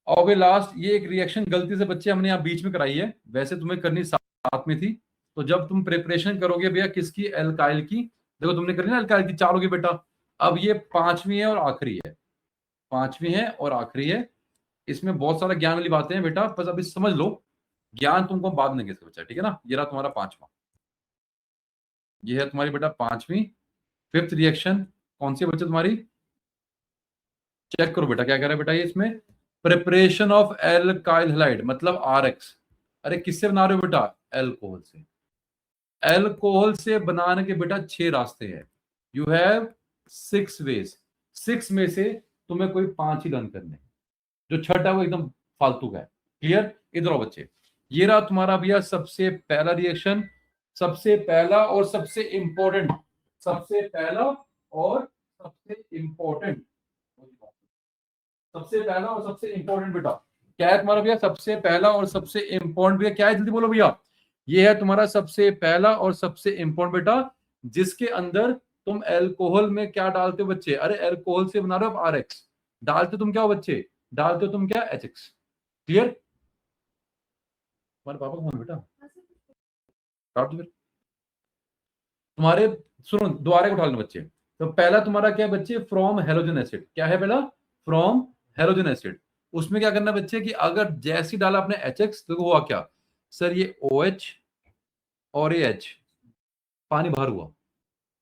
और भाई लास्ट ये एक रिएक्शन गलती से बच्चे हमने यहाँ बीच में कराई है, वैसे तुम्हें करनी साथ में थी। तो जब तुम प्रिपरेशन करोगे भैया किसकी, एल्काइल की, देखो तुमने करनी ना एल्काइल की, 4 होगी बेटा। अब ये 5वीं है और आखिरी है, 5वीं है और आखिरी है। इसमें बहुत सारा ज्ञान वाली बातें हैं बेटा, बस अभी समझ लो, ज्ञान तुमको बाद में देंगे बच्चा, ठीक है ना। ये रहा तुम्हारा 5वां, ये है तुम्हारी बेटा 5वीं। 5th रिएक्शन कौन सी है बच्चे तुम्हारी, चेक करो बेटा क्या कह रहा है बेटा ये इसमें, प्रिपरेशन ऑफ एल्काइल हैलाइड मतलब आरएक्स। अरे किससे बना रहे हो बेटा, एल्कोहल से। एल्कोहल से बनाने के बेटा 6 रास्ते हैं, यू हैव 6 वेज। 6 में से तुम्हें कोई 5 ही लर्न करने, जो छठा है वो एकदम फालतू का है। क्लियर? इधर आओ बच्चे, ये रहा तुम्हारा भैया सबसे पहला रिएक्शन, सबसे पहला और सबसे इंपॉर्टेंट, सबसे पहला और सबसे इंपॉर्टेंट, सबसे पहला और सबसे इंपॉर्टेंट बेटा क्या है तुम्हारा भैया, सबसे पहला और सबसे इंपॉर्टेंट भैया क्या है, जल्दी बोलो भैया। ये है तुम्हारा सबसे पहला और सबसे इंपॉर्टेंट बेटा, जिसके अंदर तुम अल्कोहल में क्या डालते हो बच्चे, अरे अल्कोहल से बना रहे हो आरएक्स, डालते तुम क्या हो बच्चे, डालते हो तुम क्या, एचएक्स। क्लियर? तुम्हारे पापा कौन बेटा, काट दो फिर। तुम्हारे सुनो दोबारा उठा लेना बच्चे। तो पहला तुम्हारा क्या है बच्चे, फ्रॉम हेलोजन एसिड, क्या है पहला, फ्रॉम हेलोजन एसिड। उसमें क्या करना बच्चे कि अगर जैसी डाला आपने एचएक्स तो हुआ क्या सर, ये OH और ये H, पानी बाहर हुआ,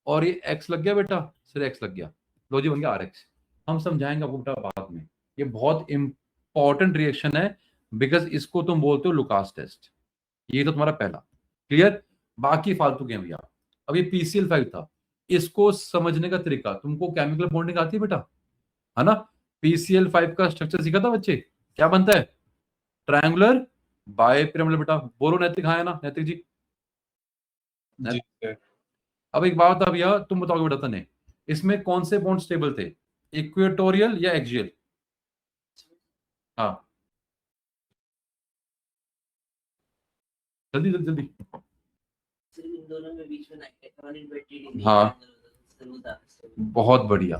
और ये X लग गया बेटा, सर X लग गया, लो जी बन गया RX। हम समझाएंगे आपको बेटा बाद में, ये बहुत इंपॉर्टेंट रिएक्शन है, बिकॉज इसको तुम बोलते हो लुकास टेस्ट। ये तो तुम्हारा पहला। क्लियर? बाकी फालतू के हैं भैया। अब ये PCl5 था, इसको समझने का तरीका, तुमको केमिकल बॉन्डिंग आती है बेटा, है ना। PCl5 का स्ट्रक्चर सीखा था बच्चे, क्या बनता है, ट्रायंगुलर बाइपिरामिडल बेटा। बोलो नैतिक, हाँ है ना नैतिक जी? जी सर। अब एक बात बता भैया, तुम बताओगे बेटा तने, इसमें कौन से बॉन्ड स्टेबल थे, इक्वेटोरियल या एक्सियल? हाँ जल्दी जल्दी जल्दी। इन दोनों में बीच में 120 डिग्री हाँ बहुत बढ़िया।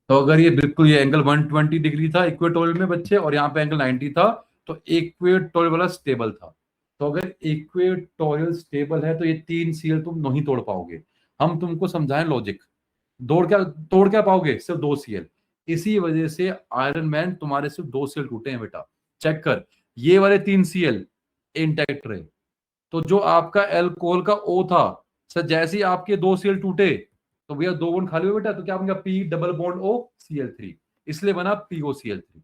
तो अगर ये बिल्कुल ये एंगल 120 डिग्री था इक्वेटोरियल में बच्चे, और यहाँ पे एंगल 90 था, तो इक्वेटोरियल वाला स्टेबल था। तो अगर इक्वेटोरियल स्टेबल है तो ये 3 Cl तुम नहीं तोड़ पाओगे। हम तुमको समझाएं लॉजिक, तोड़ क्या पाओगे, सिर्फ 2 Cl। इसी वजह से आयरन मैन तुम्हारे सिर्फ 2 Cl टूटे हैं बेटा। चेक कर, ये वाले 3 Cl इंटैक्ट रहे। तो जो आपका एल्कोहल का O था सर, जैसे ही आपके 2 Cl टूटे तो भैया 2 बॉन्ड खाली हुए बेटा, तो क्या बन गया, P double bond O Cl3, इसलिए बना POCl3।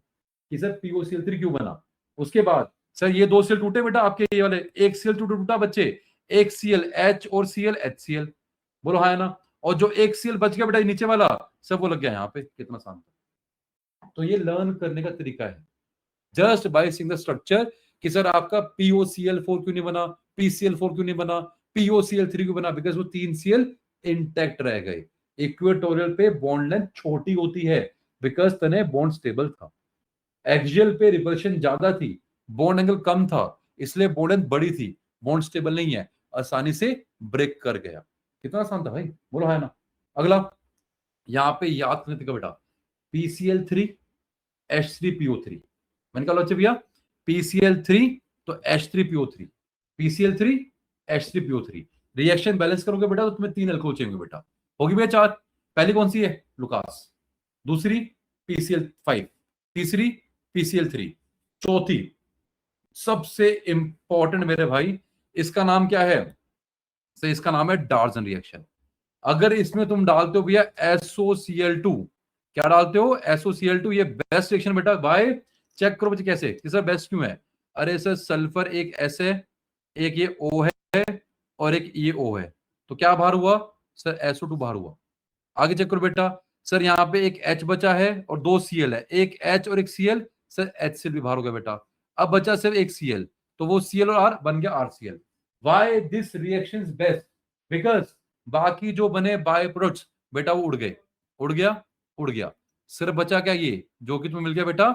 कि सर POCl3 क्यों बना? उसके बाद सर ये 2 Cl टूटे बेटा आपके, ये वाले 1 Cl टूटा बच्चे, 1 Cl H और Cl HCl, बोलो हाँ है ना। और जो 1 Cl बच गया बेटा नीचे वाला, सब वो लग गया यहाँ पे, कितना शांत। तो ये लर्न करने का तरीका है, just by seeing the structure, कि सर आपका POCl4 क्यों नहीं बना, PCl4 क्यों नहीं बना, POCl3 क्यों बना, बिकॉज वो 3 Cl इंटैक्ट रह गए। इक्वेटोरियल पे बॉन्ड लेंथ छोटी होती है, बिकॉज तने बॉन्ड स्टेबल था। एक्सियल पे रिपल्शन ज्यादा थी, बॉन्ड एंगल कम था, इसलिए बॉन्ड लेंथ बड़ी थी, बॉन्ड स्टेबल नहीं है, आसानी से ब्रेक कर गया। कितना आसान था भाई, बोलो है ना। अगला यहाँ पे याद करने का बेटा, PCl3 H3PO3, मैंने कहा बच्चे भैया PCl3 तो H3PO3, PCl3 H3PO3, reaction balance करोगे बेटा तो तुम्हें 3 अल्कोहल चाहिए बेटा, होगी भैया 4। पहली कौन सी है, लुकास, दूसरी PCl5, तीसरी PCl3, चौथी सबसे इंपॉर्टेंट मेरे भाई, इसका नाम क्या है, तो इसका नाम है डार्जन रिएक्शन। अगर इसमें तुम डालते हो भैया SOCl2, क्या डालते हो, SOCl2, ये बेस्ट रिएक्शन बेटा भाई। चेक करो बच्चे कैसे, कि सर बेस्ट क्यों है, अरे सर सल्फर एक S है, एक ये O है, और एक ये O है, तो क्या बाहर हुआ सर, SO2 बाहर हुआ। आगे चेक करो बेटा, सर यहाँ पे एक H बचा है और 2 Cl है, एक H और एक Cl, सर HCl भी बाहर हो गया बेटा। अब बचा सिर्फ एक Cl, तो वो Cl और R बन गया RCl। Why this reaction is best? Because बाकी जो बने बाय प्रोडक्ट्स बेटा वो उड़ गया, सिर्फ बचा क्या ये जो कि तुम्हें मिल गया बेटा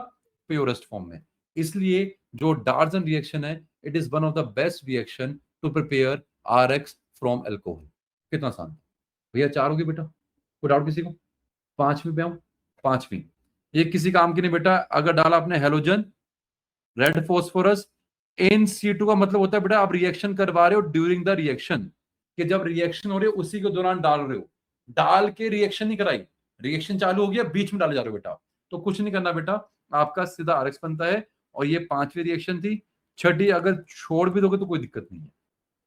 प्योरेस्ट फॉर्म में। इसलिए जो डार्जन रिएक्शन है it is one of the best reaction to prepare RX from alcohol. कितना आसान भैया, 4 होगी बेटा, कोई डाउट किसी को? 5वीं पे आऊं, 5वीं ये किसी काम की नहीं बेटा। अगर डाला आपने हेलोजन रेड फॉस्फोरस NC2 का मतलब होता है बेटा आप रिएक्शन करवा रहे हो ड्यूरिंग द रिएक्शन, कि जब रिएक्शन हो रही है उसी के दौरान डाल रहे हो, डाल के रिएक्शन नहीं कराई, रिएक्शन चालू हो गया बीच में डाले जा रहे हो बेटा, तो कुछ नहीं करना बेटा, आपका सीधा RX बनता है। और ये 5वीं रिएक्शन थी। 6ठी अगर छोड़ भी दोगे तो कोई दिक्कत नहीं है,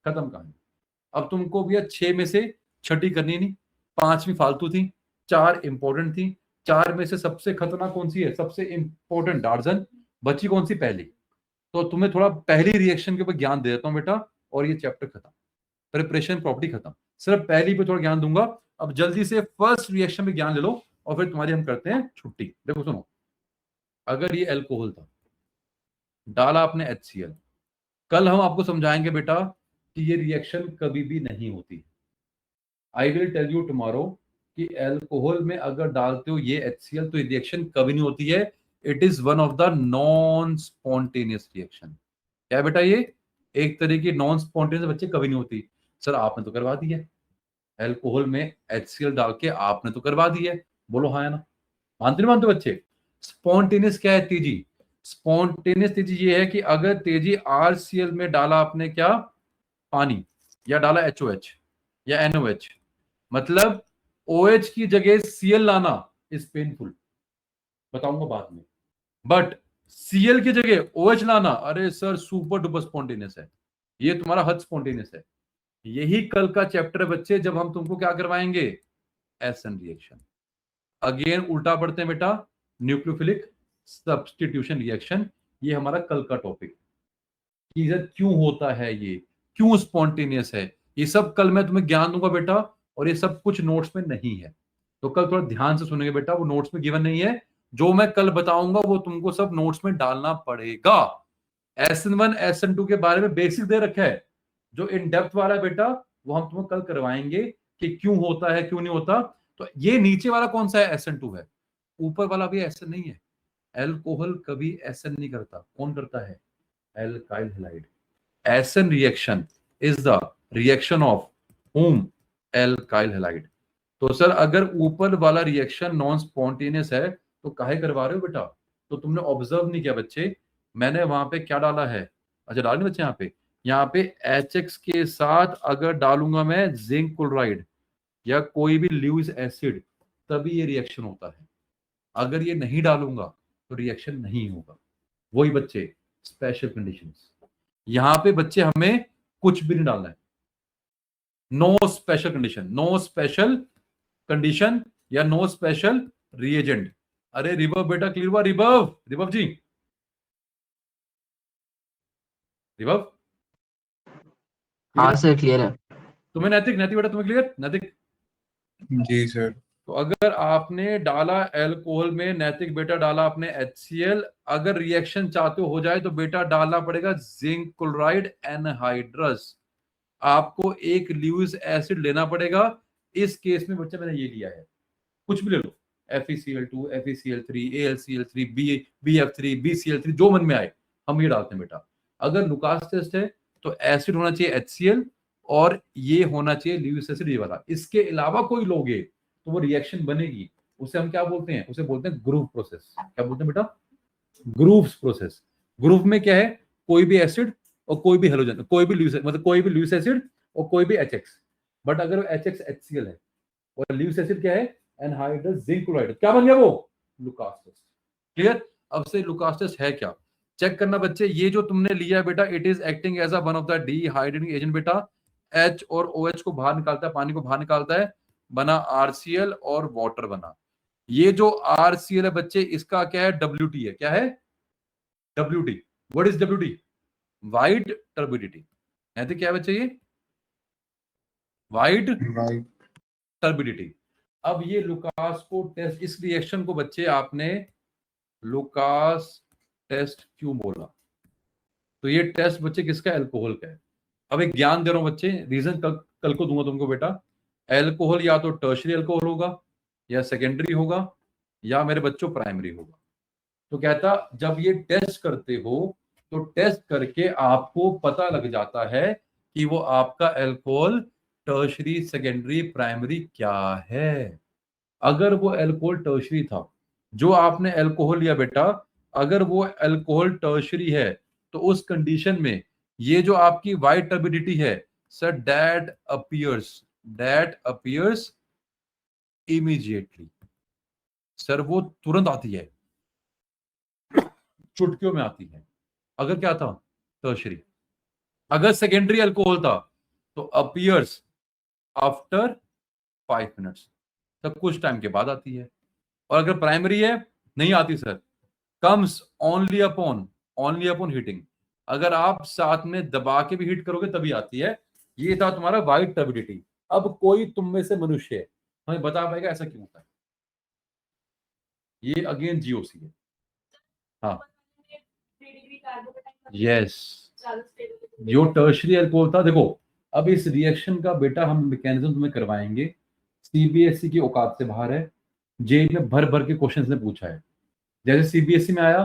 खत्म कहानी। अब तुमको भैया 6 में से 6ठी करनी नहीं, 5वीं फालतू थी, 4 इंपॉर्टेंट थी। 4 में से सबसे खतरनाक कौन सी है? सबसे इंपॉर्टेंट डार्जन। बची कौन सी? पहली। तो तुम्हें थोड़ा पहली रिएक्शन के ऊपर ज्ञान दे देता हूं बेटा, और ये चैप्टर खत्म, प्रिपरेशन प्रॉपर्टी खत्म। सिर्फ पहली पे थोड़ा ज्ञान दूंगा। अब जल्दी से फर्स्ट रिएक्शन में ज्ञान ले लो और फिर तुम्हारी हम करते हैं छुट्टी। देखो सुनो, अगर ये एल्कोहल था, डाला आपने HCl, कल हम आपको समझाएंगे बेटा कि ये रिएक्शन कभी भी नहीं होती। I will tell you tomorrow कि एल्कोहल में अगर डालते हो ये HCl तो ये रिएक्शन कभी नहीं होती है। It is one of the non spontaneous reaction. क्या है बेटा? ये एक तरह की नॉन स्पॉन्टेनियस बच्चे कभी नहीं होती। सर आपने तो करवा दी है, एल्कोहल में HCl डाल के आपने तो करवा दी है, बोलो हाँ या ना? मानते नहीं मानते बच्चे? स्पॉन्टेनियस क्या है? तेजी। स्पॉन्टेनियस तेजी ये है कि अगर तेजी RCl में डाला आपने क्या? पानी, या डाला HOH या NOH, मतलब OH की जगह Cl लाना इज पेनफुल, बताऊंगा बाद में। बट Cl की जगह OH लाना, अरे सर सुपर डुपर स्पॉन्टेनियस है, ये तुम्हारा हद स्पॉन्टेनियस है। यही कल का चैप्टर है बच्चे, जब हम तुमको क्या करवाएंगे? एसन रिएक्शन। अगेन उल्टा पढ़ते हैं बेटा, न्यूक्लियोफिलिक सब्स्टिट्यूशन रिएक्शन। ये हमारा कल का टॉपिक, कि क्यों होता है ये, क्यों स्पॉन्टेनियस है, ये सब कल मैं तुम्हें ज्ञान दूंगा बेटा। और ये सब कुछ नोट्स में नहीं है, तो कल थोड़ा ध्यान से सुनेंगे बेटा, वो नोट्स में गिवन नहीं है। जो मैं कल बताऊंगा वो तुमको सब नोट्स में डालना पड़ेगा। SN1 SN2 के बारे में बेसिक दे रखा है, जो इन डेप्थ वाला है बेटा वो हम तुम्हें कल करवाएंगे कि क्यों होता है क्यों नहीं होता। तो ये नीचे वाला कौन सा है? SN2 है। ऊपर वाला भी SN नहीं है। एल्कोहल कभी SN नहीं करता, कौन करता है? Alkyl halide. SN reaction is the reaction of whom? Alkyl halide. तो सर अगर ऊपर वाला रिएक्शन नॉन स्पॉन्टेनियस है तो काहे करवा रहे हो बेटा? तो तुमने ऑब्जर्व नहीं किया बच्चे, मैंने वहां पे क्या डाला है? अच्छा डाल नहीं बच्चे, यहाँ पे HX के साथ अगर डालूंगा मैं जिंक क्लोराइड या कोई भी ल्यूइस एसिड, तभी ये रिएक्शन होता है। अगर ये नहीं डालूंगा तो रिएक्शन नहीं होगा। वही बच्चे स्पेशल कंडीशंस, यहाँ पे बच्चे हमें कुछ भी नहीं डालना है। No special condition, no special condition या नो स्पेशल रिएजेंट। अरे रिवर्ब बेटा क्लियर हुआ? रिवर्ब जी, रिवर्ब हाँ सर क्लियर है। तुम्हें नैतिक बेटा तुम्हें क्लियर? नैतिक जी सर। तो अगर आपने डाला एल्कोहल में, नैतिक बेटा डाला आपने HCl, अगर रिएक्शन चाहते हो जाए तो बेटा डालना पड़ेगा जिंक क्लोराइड एनहाइड्रस। आपको एक ल्यूइस एसिड लेना पड़ेगा। इस केस में बच्चा मैंने ये लिया है, कुछ भी ले लो, FeCl2 FeCl3 AlCl3 BF3 BCl3 जो मन में आए हम ये डालते हैं बेटा। अगर लुकास टेस्ट है तो एसिड होना चाहिए HCl और ये होना चाहिए ल्यूइस एसिड ये वाला। इसके अलावा कोई लोगे तो वो रिएक्शन बनेगी, उसे हम क्या बोलते हैं? उसे बोलते हैं ग्रुव प्रोसेस। क्या बोलते हैं बेटा? Groove process. ग्रुव में क्या है? कोई भी एसिड और कोई भी हेलोजन, कोई भी ल्यूइस, मतलब कोई भी ल्यूइस एसिड और कोई भी HX। बट अगर HX HCl है और ल्यूइस एसिड क्या है? एनहाइड्रस जिंक क्लोराइड, क्या बन गया वो? Lucas test. क्लियर? अब से लुकास टेस्ट है क्या चेक करना बच्चे। ये जो तुमने लिया है बेटा, it is acting as a one of the dehydrating agent बेटा। H और OH को बाहर निकालता है, पानी को बाहर निकालता है, बना RCl और वाटर बना। ये जो RCl है बच्चे, इसका क्या है? WT है। क्या है? WT। What is WT? Wide turbidity. कहते क्या है बच्चे? ये वाइड टर्बिडिटी। अब ये लुकास को टेस्ट, इस रिएक्शन को बच्चे आपने लुकास टेस्ट क्यों बोला? तो ये टेस्ट बच्चे किसका, अल्कोहल का है। अब एक ज्ञान दे रहा हूं बच्चे, रीजन कल को दूंगा तुमको बेटा। अल्कोहल या तो टर्शरी अल्कोहल होगा, या सेकेंडरी होगा, या मेरे बच्चों प्राइमरी होगा। तो कहता जब ये टेस्ट करते हो तो टेस्ट करके आपको पता लग जाता है कि वो आपका अल्कोहल टर्शरी, सेकेंडरी, प्राइमरी क्या है। अगर वो अल्कोहल टर्शरी था, जो आपने अल्कोहल लिया बेटा, अगर वो अल्कोहल टर्शरी है, तो उस कंडीशन में ये जो आपकी वाइट टर्बिडिटी है sir, that appears immediately. Sir वो तुरंत आती है, चुटकियों में आती है। अगर क्या था, टर्शरी। अगर सेकेंडरी अल्कोहल था तो अपीयर्स आफ्टर 5 मिनट्स, तब कुछ टाइम के बाद आती है। और अगर प्राइमरी है, नहीं आती sir, comes only upon heating. अगर आप साथ में दबा के भी हीट करोगे तभी आती है। ये था तुम्हारा वाइट टर्बिडिटी। अब कोई तुम में से मनुष्य है हमें बता पाएगा ऐसा क्यों होता है। ये अगेन जीओसी है। हाँ, यस, जो टर्शरी अल्कोहल था। देखो अब इस रिएक्शन का बेटा हम मैकेनिज्म तुम्हें करवाएंगे। सीबीएसई की औकात से बाहर है। जेई में भर भर के क्वेश्चंस ने पूछा है। जैसे सीबीएसई में आया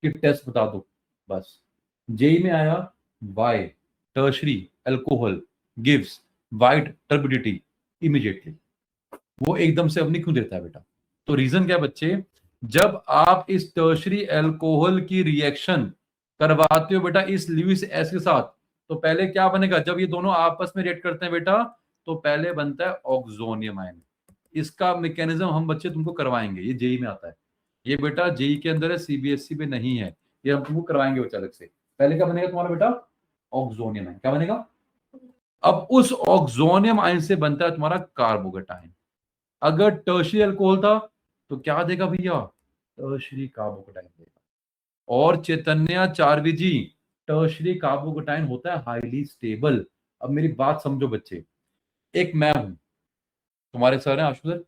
कि टेस्ट बता दो, बस। जेई में आया why tertiary alcohol gives white turbidity immediately. वो एकदम से अपनी क्यों देता है बेटा? तो रीजन क्या है बच्चे, जब आप इस टर्शरी अल्कोहल की रिएक्शन करवाते हो बेटा इस ल्यूइस एसिड के साथ, तो पहले क्या बनेगा, जब ये दोनों आपस में रिएक्ट करते हैं बेटा, तो पहले बनता है ऑक्सोनियम आयन। इसका मैकेनिज्म हम बच्चे तुमको करवाएंगे, ये जेई में आता है। ये बेटा जेई के अंदर है, सीबीएसई में नहीं है। ये हम तुमको करवाएंगे बच्चा अलग से। पहले क्या बनेगा तुम्हारा बेटा, ऑक्सोनियम आयन। क्या बनेगा? अब उस ऑक्सोनियम आयन से बनता है तुम्हारा कार्बोकेटाइन। अगर टर्शरी अल्कोहल था तो क्या देगा भैया, टर्शरी कार्बोकेटाइन देगा। और चैतन्याचार्य जी, टर्शरी कार्बोकेटाइन होता है हाईली स्टेबल। अब मेरी बात समझो बच्चे, एक मैं हूं, तुम्हारे सर हैं आशु सर,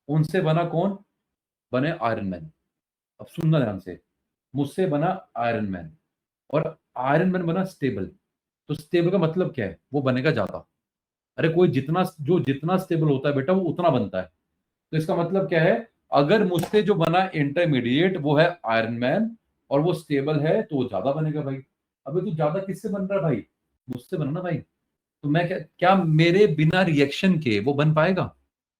उनसे बना कौन, बने आयरन मैन। अब सुनना ध्यान से, मुझसे बना आयरन मैन, और आयरन मैन बना स्टेबल। तो स्टेबल का मतलब क्या है, वो बनेगा ज्यादा। अरे कोई जितना स्टेबल होता है बेटा वो उतना बनता है। तो इसका मतलब क्या है, अगर मुझसे जो बना इंटरमीडिएट वो है आयरन मैन और वो स्टेबल है तो वो ज्यादा बनेगा भाई। अबे तो ज्यादा किससे बन रहा है भाई, मुझसे बनना भाई। तो मैं क्या मेरे बिना रिएक्शन के वो बन पाएगा?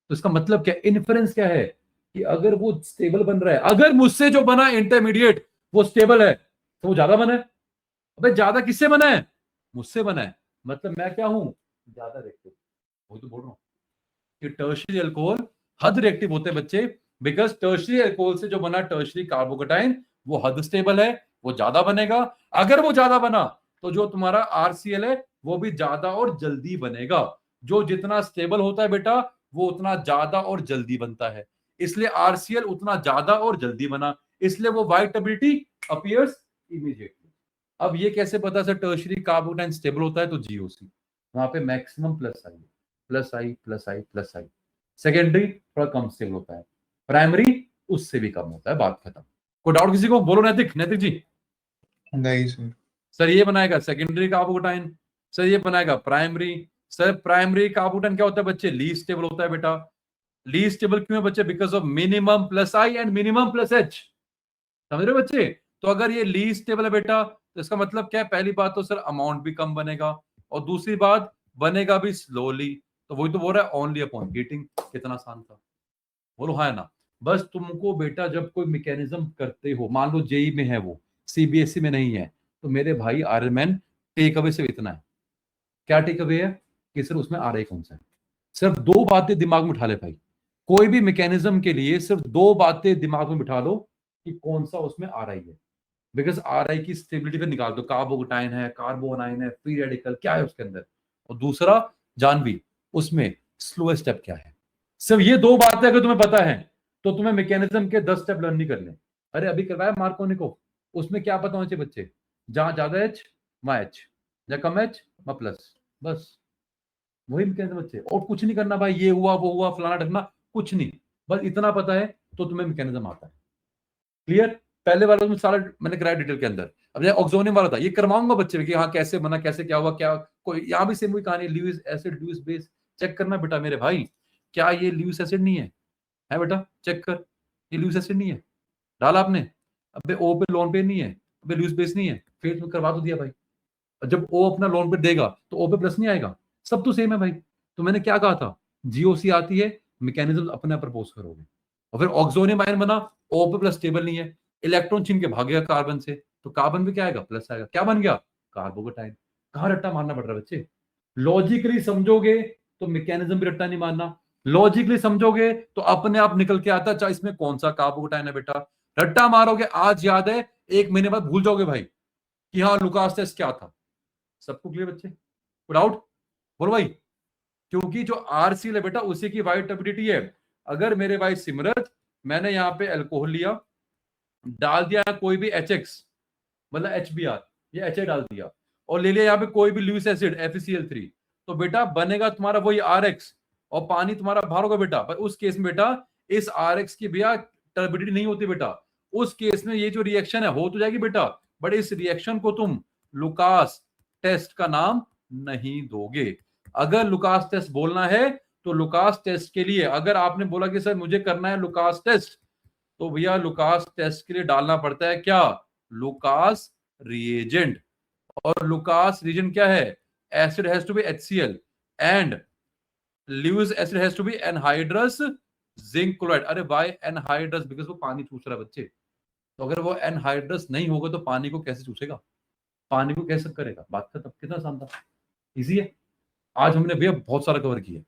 तो इसका मतलब क्या, इन्फ्रेंस क्या है कि अगर वो स्टेबल बन रहा है, अगर मुझसे जो बना इंटरमीडिएट वो स्टेबल है तो वो ज्यादा बना है। अबे ज्यादा किससे बना है, मुझसे बना है। मतलब मैं क्या हूं, ज्यादा रिएक्टिव। वो तो बोल रहा हूं कि टर्शरी अल्कोहल हद रिएक्टिव होते हैं बच्चे, बिकॉज टर्शरी अल्कोहल से जो बना टर्शरी कार्बोकेटाइन वो हद स्टेबल है, वो ज्यादा बनेगा। अगर वो ज्यादा बना तो जो तुम्हारा आरसीएल है वो भी ज्यादा और जल्दी बनेगा। जो जितना स्टेबल होता है बेटा वो उतना ज्यादा और जल्दी बनता है, इसलिए आरसीएल उतना ज्यादा और जल्दी बना, इसलिए वो वाइट टर्बिडिटी अपीयर्स इमीडिएटली। अब ये कैसे पता सर टर्शरी कार्बोकेटाइन स्टेबल होता है? तो जीओसी, वहां पे मैक्सिमम प्लस आई प्लस आई प्लस आई प्लस आई। सेकेंडरी थोड़ा कम स्टेबल होता है, प्राइमरी उससे भी कम होता है। बात खत्म। कोई डाउट किसी को? बोलो नैतिक जी। नहीं सर। सर ये बनाएगा सेकेंडरी कार्बोकेटाइन, सर ये बनाएगा प्राइमरी। सर प्राइमरी कार्बोकेटाइन क्या होता है बच्चे, लीस्ट स्टेबल होता है बेटा। लीस्ट स्टेबल क्यों है बच्चे, because of minimum plus I and minimum plus H. समझ रहे हो बच्चे? तो अगर ये लीस्ट स्टेबल है बेटा तो इसका मतलब क्या है, पहली बात तो सर अमाउंट भी कम बनेगा, और दूसरी बात बनेगा भी स्लोली। तो वही तो बोल रहा है ओनली अपॉन हीटिंग। कितना आसान था, बोलो हाँ ना। बस तुमको बेटा जब कोई मैकेनिज्म करते हो, मान लो जेई में है वो, सीबीएसई में नहीं है, तो मेरे भाई आयरन मैन टेक अवे से इतना है। क्या टेक अवे है कि सर उसमें आ रहा है कौन सा है। सिर्फ दो बातें दिमाग में उठा ले भाई, कोई भी मैकेनिज्म के लिए सिर्फ दो बातें दिमाग में बिठा लो कि कौन सा उसमें आ रही है। बिकॉज आर आई की स्टेबिलिटी पे निकाल दो, कार्बोकेटाइन है, कार्बोनाइन है, फ्री रेडिकल क्या है उसके अंदर, और दूसरा जानवी उसमें स्लोएस्ट स्टेप क्या है। सिर्फ ये दो बातें अगर तुम्हें पता है तो तुम्हें मैकेनिज्म के 10 स्टेप लर्न नहीं करने। अरे अभी करवाया मार्कोनी को, उसमें क्या पता होना चाहिए बच्चे, जहां ज्यादा एच वहां एच, जहां कम एच वहां प्लस, बस वही मैकेनिज्म बच्चे। और कुछ नहीं करना भाई, ये हुआ वो हुआ फलाना ढकना कुछ नहीं, बस इतना पता है तो तुम्हें मैकेनिज्म आता है। क्लियर? पहले वाला में सारा मैंने कराया डिटेल के अंदर। अब ये ऑक्सोनियम वाला था, ये करवाऊंगा बच्चे में कि हाँ कैसे बना, कैसे क्या हुआ, क्या कोई यहाँ भी सेम वही कहानी, Lewis acid Lewis base check करना बेटा मेरे भाई, क्या ये ल्यूइस एसिड नहीं है बेटा, चेक कर, ये ल्यूइस एसिड नहीं है, डाला आपने, अबे ओ पे लोन पे नहीं है, अबे ल्यूइस बेस नहीं है, फिर तो करवा तो दिया भाई। जब ओ अपना लोन पे देगा तो ओ पे प्लस नहीं आएगा, सब तो सेम है भाई। तो मैंने क्या कहा था, जीओसी आती है, मैकेनिज्म अपने आप प्रपोज करोगे। और फिर ऑक्सोनियम आयन बना, ओ पे प्लस स्टेबल नहीं है, इलेक्ट्रॉन छीन के भागेगा कार्बन से, तो कार्बन भी क्या आएगा, प्लस आएगा, क्या बन गया, कार्बोकेटाइन। कहां रट्टा मारना पड़ रहा है बच्चे, लॉजिकली समझोगे तो मैकेनिज्म भी रट्टा नहीं मारना, लॉजिकली समझोगे तो अपने आप निकल के आता है इसमें कौन सा कार्बोकेटाइन है बेटा। रट्टा मारोगे आज याद है, 1 महीने बाद भूल जाओगे भाई कि हाँ लुकास टेस्ट क्या था। सबको क्लियर बच्चे, डाउट बोलो भाई, क्योंकि जो आरसी है बेटा उसी की वाइट टर्बिडिटी है। अगर मेरे भाई सिमरत मैंने यहाँ पे अल्कोहल लिया, डाल दिया कोई भी HX मतलब HBr, ये HA डाल दिया, और ले लिया यहाँ पे कोई भी ल्यूइस एसिड FeCl3, तो बेटा बनेगा तुम्हारा वही RX, और पानी तुम्हारा बाहर होगा बेटा। पर उस केस में बेटा इस RX की भैया टर्बिडिटी नहीं होती बेटा, उस केस में ये जो रिएक्शन है हो तो जाएगी बेटा, बट इस रिएक्शन को तुम लुकास टेस्ट का नाम नहीं दोगे। अगर लुकास टेस्ट बोलना है तो लुकास टेस्ट के लिए अगर आपने बोला कि सर मुझे करना है लुकास टेस्ट, तो भैया लुकास टेस्ट के लिए डालना पड़ता है क्या, लुकास रिएजेंट। और लुकास रिएजेंट क्या है, acid has to be HCl and Lewis acid has to be anhydrous zinc chloride. अरे व्हाई एनहाइड्रस, बिकॉज़ वो पानी चूस रहा है बच्चे, तो अगर वो एनहाइड्रस नहीं होगा तो पानी को कैसे चूसेगा, पानी को कैसे करेगा, बात खत्म। कितना आसान था, इजी है। आज हमने भैया बहुत सारा कवर किया,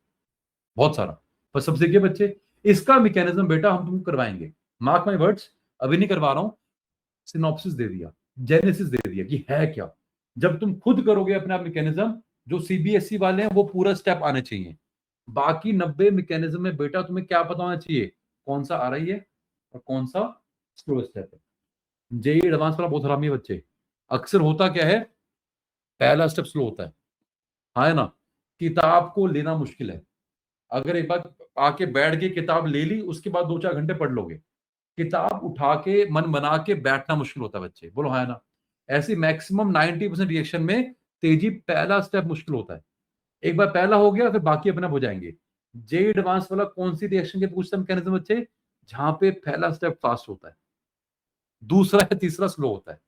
बहुत सारा, पर सबसे क्या बच्चे, इसका मैकेनिज्म बेटा हम तुमको करवाएंगे, मार्क माय वर्ड्स, अभी नहीं करवा रहा हूं, सिनॉप्सिस दे दिया, जेनेसिस दे दिया कि है क्या। जब तुम खुद करोगे अपने आप मैकेनिज्म, जो सीबीएसई वाले हैं वो पूरा स्टेप आने चाहिए, बाकी 90 मैकेनिज्म में बेटा तुम्हें क्या पता होना चाहिए, कौन सा आ रही है और कौन सा स्लो स्टेप है। जेई एडवांस वाला बहुत हरामी है बच्चे, अक्सर होता क्या है, पहला स्टेप स्लो होता है, हाँ है ना, किताब को लेना मुश्किल है। अगर एक बार आके बैठ के किताब ले ली, उसके बाद 2-4 घंटे पढ़ लोगे, किताब उठा के मन बना के बैठना मुश्किल होता है बच्चे, बोलो हाँ है ना। ऐसी मैक्सिमम 90% रिएक्शन में तेजी पहला स्टेप मुश्किल होता है, एक बार पहला हो गया फिर बाकी अपने आप हो जाएंगे। जे एडवांस वाला कौन सी रिएक्शन के पूछता है मैकेनिज्म बच्चे, जहां पे पहला स्टेप फास्ट होता है, दूसरा या तीसरा स्लो होता है।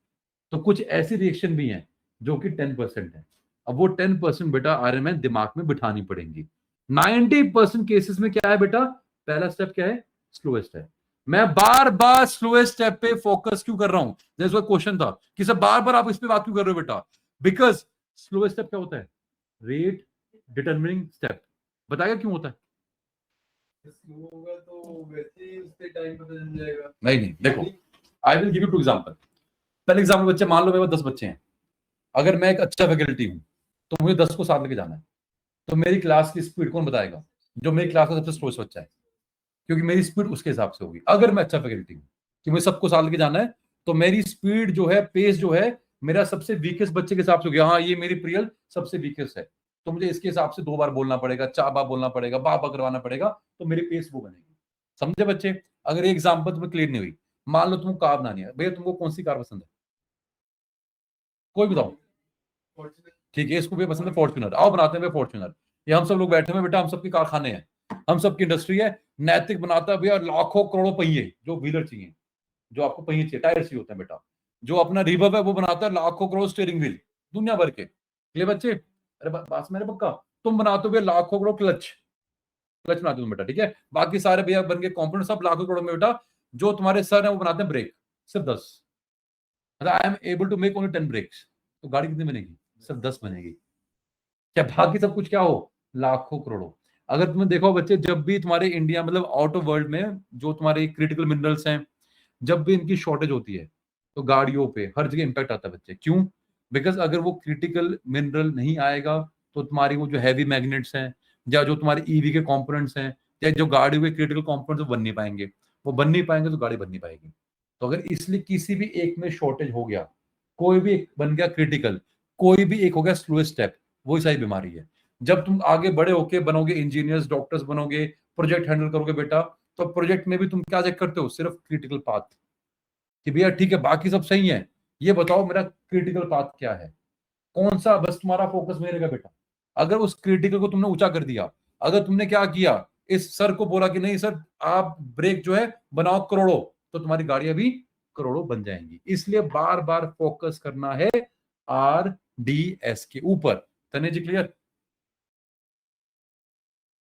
तो कुछ ऐसी रिएक्शन भी हैं जो कि 10% है, अब वो 10% बेटा आरएमएन दिमाग में बिठानी पड़ेंगी। 90% केसेस में क्या है बेटा, पहला स्टेप क्या है, स्लोएस्ट है। मैं बार बार स्लोएस्ट स्टेप पे फोकस क्यों कर रहा हूं, जैसे क्वेश्चन था कि सर बार बार आप इस पे बात क्यों कर रहे हो बेटा, बिकॉज स्लोएस्ट स्टेप क्या होता है, रेट डिटरमिनिंग स्टेप। बताएगा क्यों होता है, स्लो होगा तो वैसे ही उसके टाइम पता चल जाएगा। नहीं देखो, I will give you 2 example. पहले एग्जांपल बच्चे, मान लो मेरे पास 10 बच्चे हैं, अगर मैं एक अच्छा फैकल्टी हूं तो मुझे 10 को साथ लेके जाना है, तो मेरी क्लास की स्पीड कौन बताएगा, जो मेरी क्लास का सबसे स्लोएस्ट बच्चा है, क्योंकि मेरी स्पीड उसके हिसाब से होगी। अगर मैं अच्छा फैकल्टी हूं कि मुझे सबको साथ लेके जाना है, तो मेरी स्पीड जो है, पेस जो है, मेरा सबसे वीकेस्ट बच्चे के हिसाब से होगी। हाँ ये मेरी प्रियल सबसे वीकेस्ट है, तो मुझे इसके हिसाब से 2 बार बोलना पड़ेगा, 4 बार बोलना पड़ेगा, बार करवाना पड़ेगा, तो मेरी पेस वो बनेगी। समझे बच्चे। अगर एक एग्जाम्पल तुम्हें क्लियर नहीं हुई, मान लो तुमको कार बनानी है, भैया तुमको कौन सी कार पसंद है, कोई बताओ, ठीक है, इसको भी पसंद है फॉर्च्यूनर, आओ बनाते हैं फॉर्च्यूनर। ये हम सब लोग बैठे हुए बेटा, हम सबकी कारखाने हैं, हम सबकी इंडस्ट्री है, नैतिक बनाता है भैया लाखों करोड़ों पहिए, जो व्हीलर चाहिए, जो आपको पहिए चाहिए, टायर चाहिए होते हैं बेटा। जो अपना रिवर्ब है वो बनाता है लाखों करोड़ स्टीयरिंग व्हील दुनिया भर के लिए बच्चे। अरे बात मेरे पक्का, तुम बनाते हो भैया लाखों करोड़ क्लच बनाते हो बेटा, ठीक है। बाकी सारे भैया बन के कॉम्पोनेंट सब लाखों करोड़ में बेटा। जो तुम्हारे सर है वो बनाते हैं ब्रेक, सिर्फ 10। I am able to make only 10 breaks, तो गाड़ी कितनी बनेगी, सिर्फ 10 बनेगी। क्या बाकी सब कुछ क्या हो, लाखों करोड़ों। अगर तुमने देखो बच्चे, जब भी तुम्हारे इंडिया मतलब आउट ऑफ वर्ल्ड में जो तुम्हारे क्रिटिकल मिनरल्स हैं, जब भी इनकी शॉर्टेज होती है, तो गाड़ियों पे हर जगह इंपैक्ट आता है बच्चे। क्यों, बिकॉज अगर वो क्रिटिकल मिनरल नहीं आएगा तो तुम्हारी वो जो हैवी मैग्नेट्स हैं, या जो तुम्हारे ईवी के कंपोनेंट्स हैं, या जो गाड़ियों के क्रिटिकल कंपोनेंट्स, वो बन नहीं पाएंगे। वो बन नहीं पाएंगे तो गाड़ी बन नहीं पाएगी। तो अगर इसलिए किसी भी एक में शॉर्टेज हो गया, कोई भी एक बन गया क्रिटिकल, कोई भी एक हो गया स्लोएस्ट स्टेप, वही सारी बीमारी है। जब तुम आगे बड़े होके बनोगे, इंजीनियर्स डॉक्टर्स बनोगे, प्रोजेक्ट हैंडल करोगे बेटा, तो प्रोजेक्ट में भी तुम क्या चेक करते हो, सिर्फ क्रिटिकल पाथ। कि भैया ठीक है बाकी सब सही है, ये बताओ मेरा क्रिटिकल पाथ क्या है, कौन सा बस तुम्हारा फोकस में रहेगा बेटा। अगर उस क्रिटिकल को तुमने ऊंचा कर दिया, अगर तुमने क्या किया, इस सर को बोला कि नहीं सर आप ब्रेक जो है बनाओ करोड़ों, तो तुम्हारी गाड़ियां भी करोड़ों बन जाएंगी। इसलिए बार बार फोकस करना है RDS के ऊपर। तने जी क्लियर?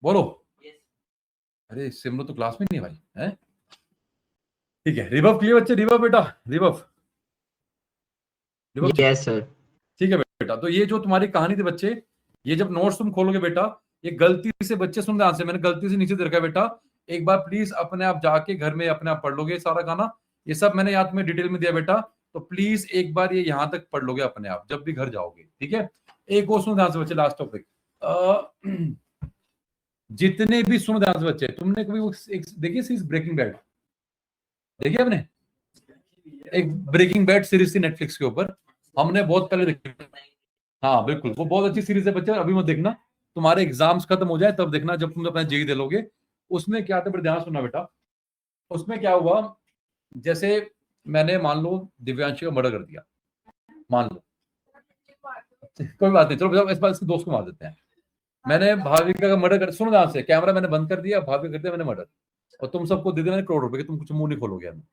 बोलो। Yes. अरे सिमरो तो क्लास में नहीं है भाई, है? ठीक है, रिबफ क्लियर बच्चे? रिबफ बेटा, रिबफ रिबफ Yes, sir. ठीक है बेटा। तो ये जो तुम्हारी कहानी थी बच्चे, ये जब नोट्स तुम खोलोगे बेटा, ये गलती से बच्चे सुन ध्यान से, मैंने गलती से नीचे दे रखा है बेटा, एक बार प्लीज अपने आप जाके घर में अपने आप पढ़ लोगे सारा गाना। ये सब मैंने यहाँ तुम्हें डिटेल में दिया बेटा, तो प्लीज एक बार ये यहाँ तक पढ़ लोगे अपने आप जब भी घर जाओगे, ठीक है? एक और सुन ध्यान से बच्चे, लास्ट टॉपिक। जितने भी सुन ध्यान से बच्चे, तुमने कभी वो देखिए सीरीज ब्रेकिंग बैड? देखिए आपने? एक ब्रेकिंग बैड सीरीज थी नेटफ्लिक्स के ऊपर, हमने बहुत पहले देखी। हाँ बिल्कुल, वो बहुत अच्छी सीरीज है बच्चे, अभी मत देखना, तुम्हारे एग्जाम्स खत्म हो जाए तब देखना, जब तुम अपना जेई दे लोगे। उसमें क्या था, बड़े ध्यान सुनना बेटा। उसमें क्या हुआ, जैसे मैंने मान लो दिव्यांशी का मर्डर कर दिया, मान लो, कोई बात नहीं, चलो इस बार इसके दोस्त को मार देते हैं। मैंने भाविका का मर्डर कर, सुनो ध्यान से, कैमरा मैंने बंद कर दिया, भाविका कर दिया मैंने मर्डर, और तुम सबको दे दिया मैंने करोड़ रुपए के, तुम कुछ मुंह नहीं खोलोगे हमें।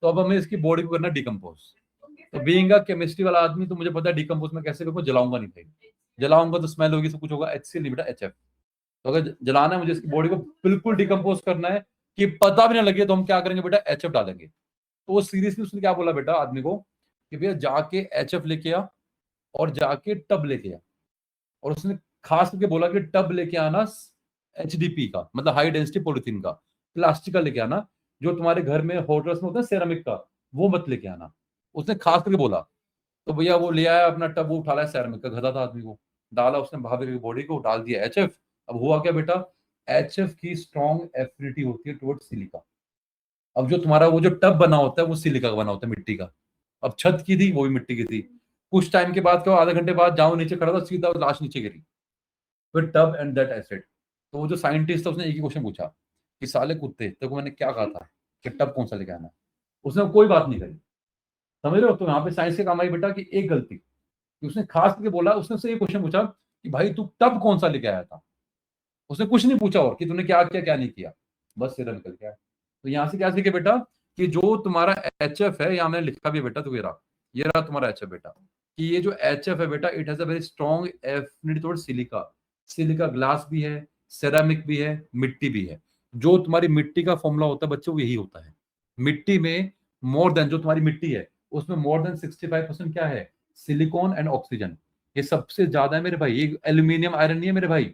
तो अब हमें इसकी बॉडी को करना डिकम्पोज। तो बीइंग अ केमिस्ट्री वाला आदमी, तो मुझे पता है डिकम्पोज में कैसे करूंगा, जलाऊंगा नहीं भाई, जलाऊंगा तो स्मेल होगी, सब कुछ होगा, HCl नहीं बेटा HF। तो अगर जलाना है मुझे इसकी बॉडी को बिल्कुल डिकम्पोज करना है कि पता भी ना लगे, तो हम क्या करेंगे बेटा, HF डालेंगे। तो वो सीरियसली उसने क्या बोला बेटा आदमी को कि भैया जाके HF लेके आ और जाके टब लेके आ, और उसने खास करके बोला कि टब लेके आना HDP का, मतलब हाई डेंसिटी पॉलिथीन का, प्लास्टिक का लेके आना, जो तुम्हारे घर में होटल्स में होता है सेरामिक का, वो मत लेके आना, उसने खास करके बोला। तो भैया वो ले आया अपना टब, वो उठा लाया सेरामिक का, गधा था आदमी को, डाला उसने भाभी की बॉडी को, डाल दिया HF। अब हुआ क्या बेटा, HF की स्ट्रॉन्ग एफिनिटी होती है टुवर्ड्स सिलिका। अब जो तुम्हारा वो जो टब बना होता है वो सिलिका का बना होता है, मिट्टी का। अब छत की थी वो भी मिट्टी की थी। कुछ टाइम के बाद क्या, आधे घंटे बाद जाओ नीचे खड़ा था, सीधा लाश नीचे गिरी, फिर टब एंड दैट एसिड। तो वो जो साइंटिस्ट था उसने एक ही क्वेश्चन पूछा कि साले कुत्ते तेरे को मैंने क्या कहा था कि टब कौन सा लेके आना, उसने कोई बात नहीं करी। समझ रहे हो? तो यहाँ पे साइंस के काम आई बेटा कि एक गलती कि उसने खास करके बोला, उसने से ये क्वेश्चन पूछा कि भाई तू टब कौन सा लेके आया था, उसने कुछ नहीं पूछा और कि तूने क्या किया क्या नहीं किया, बस सीधा निकल गया। तो यहाँ से क्या सीखे बेटा कि जो तुम्हारा HF है, यहाँ मैंने लिखा भी है बेटा, तो ये रहा तुम्हारा HF बेटा, कि ये जो HF है बेटा, it has a very strong affinity towards silica. Silica glass भी है, सेरामिक भी है, मिट्टी भी है। जो तुम्हारी मिट्टी का फॉर्मूला होता है बच्चों, वो यही होता है। मिट्टी में मोर देन, जो तुम्हारी मिट्टी है उसमें मोर देन 65% क्या है, सिलिकॉन एंड ऑक्सीजन। ये सबसे ज्यादा है मेरे भाई, ये एल्यूमिनियम आयरन नहीं है मेरे भाई,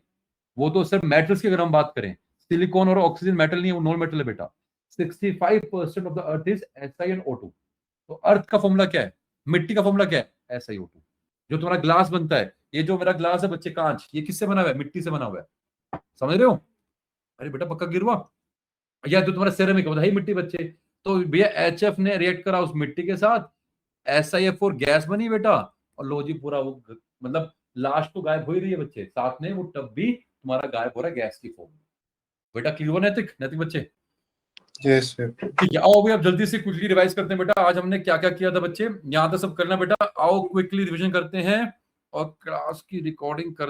वो तो सिर्फ मेटल्स की अगर हम बात करें, सिलिकॉन और ऑक्सीजन मेटल नहीं है, वो नॉन मेटल है बेटा। 65% of the earth is SiO2। तो अर्थ का फॉर्मूला क्या है, मिट्टी का फॉर्मूला क्या है, SiO2। जो तुम्हारा ग्लास बनता है, ये जो मेरा ग्लास है बच्चे कांच, ये किससे बना हुआ है, मिट्टी से बना हुआ है, समझ रहे हो? अरे बेटा पक्का गिरवा। या जो तुम्हारा सेरेमिक है वही मिट्टी बच्चे। तो भैया HF ने रिएक्ट करा उस मिट्टी के साथ, SiF4 गैस बनी बेटा, और लो जी पूरा वो मतलब लाश तो गायब हो ही रही है बच्चे, साथ में वो टब भी तुम्हारा गायब हो रहा है गैस की फॉर्म में। बेटा क्लियर? नैतिक नैतिक बच्चे? Yes, sir. ठीक है, आओ अभी आप जल्दी से क्विकली रिवाइज करते हैं बेटा, आज हमने क्या क्या किया था बच्चे, यहाँ तक सब करना बेटा। आओ क्विकली रिवीजन करते हैं और क्लास की रिकॉर्डिंग करते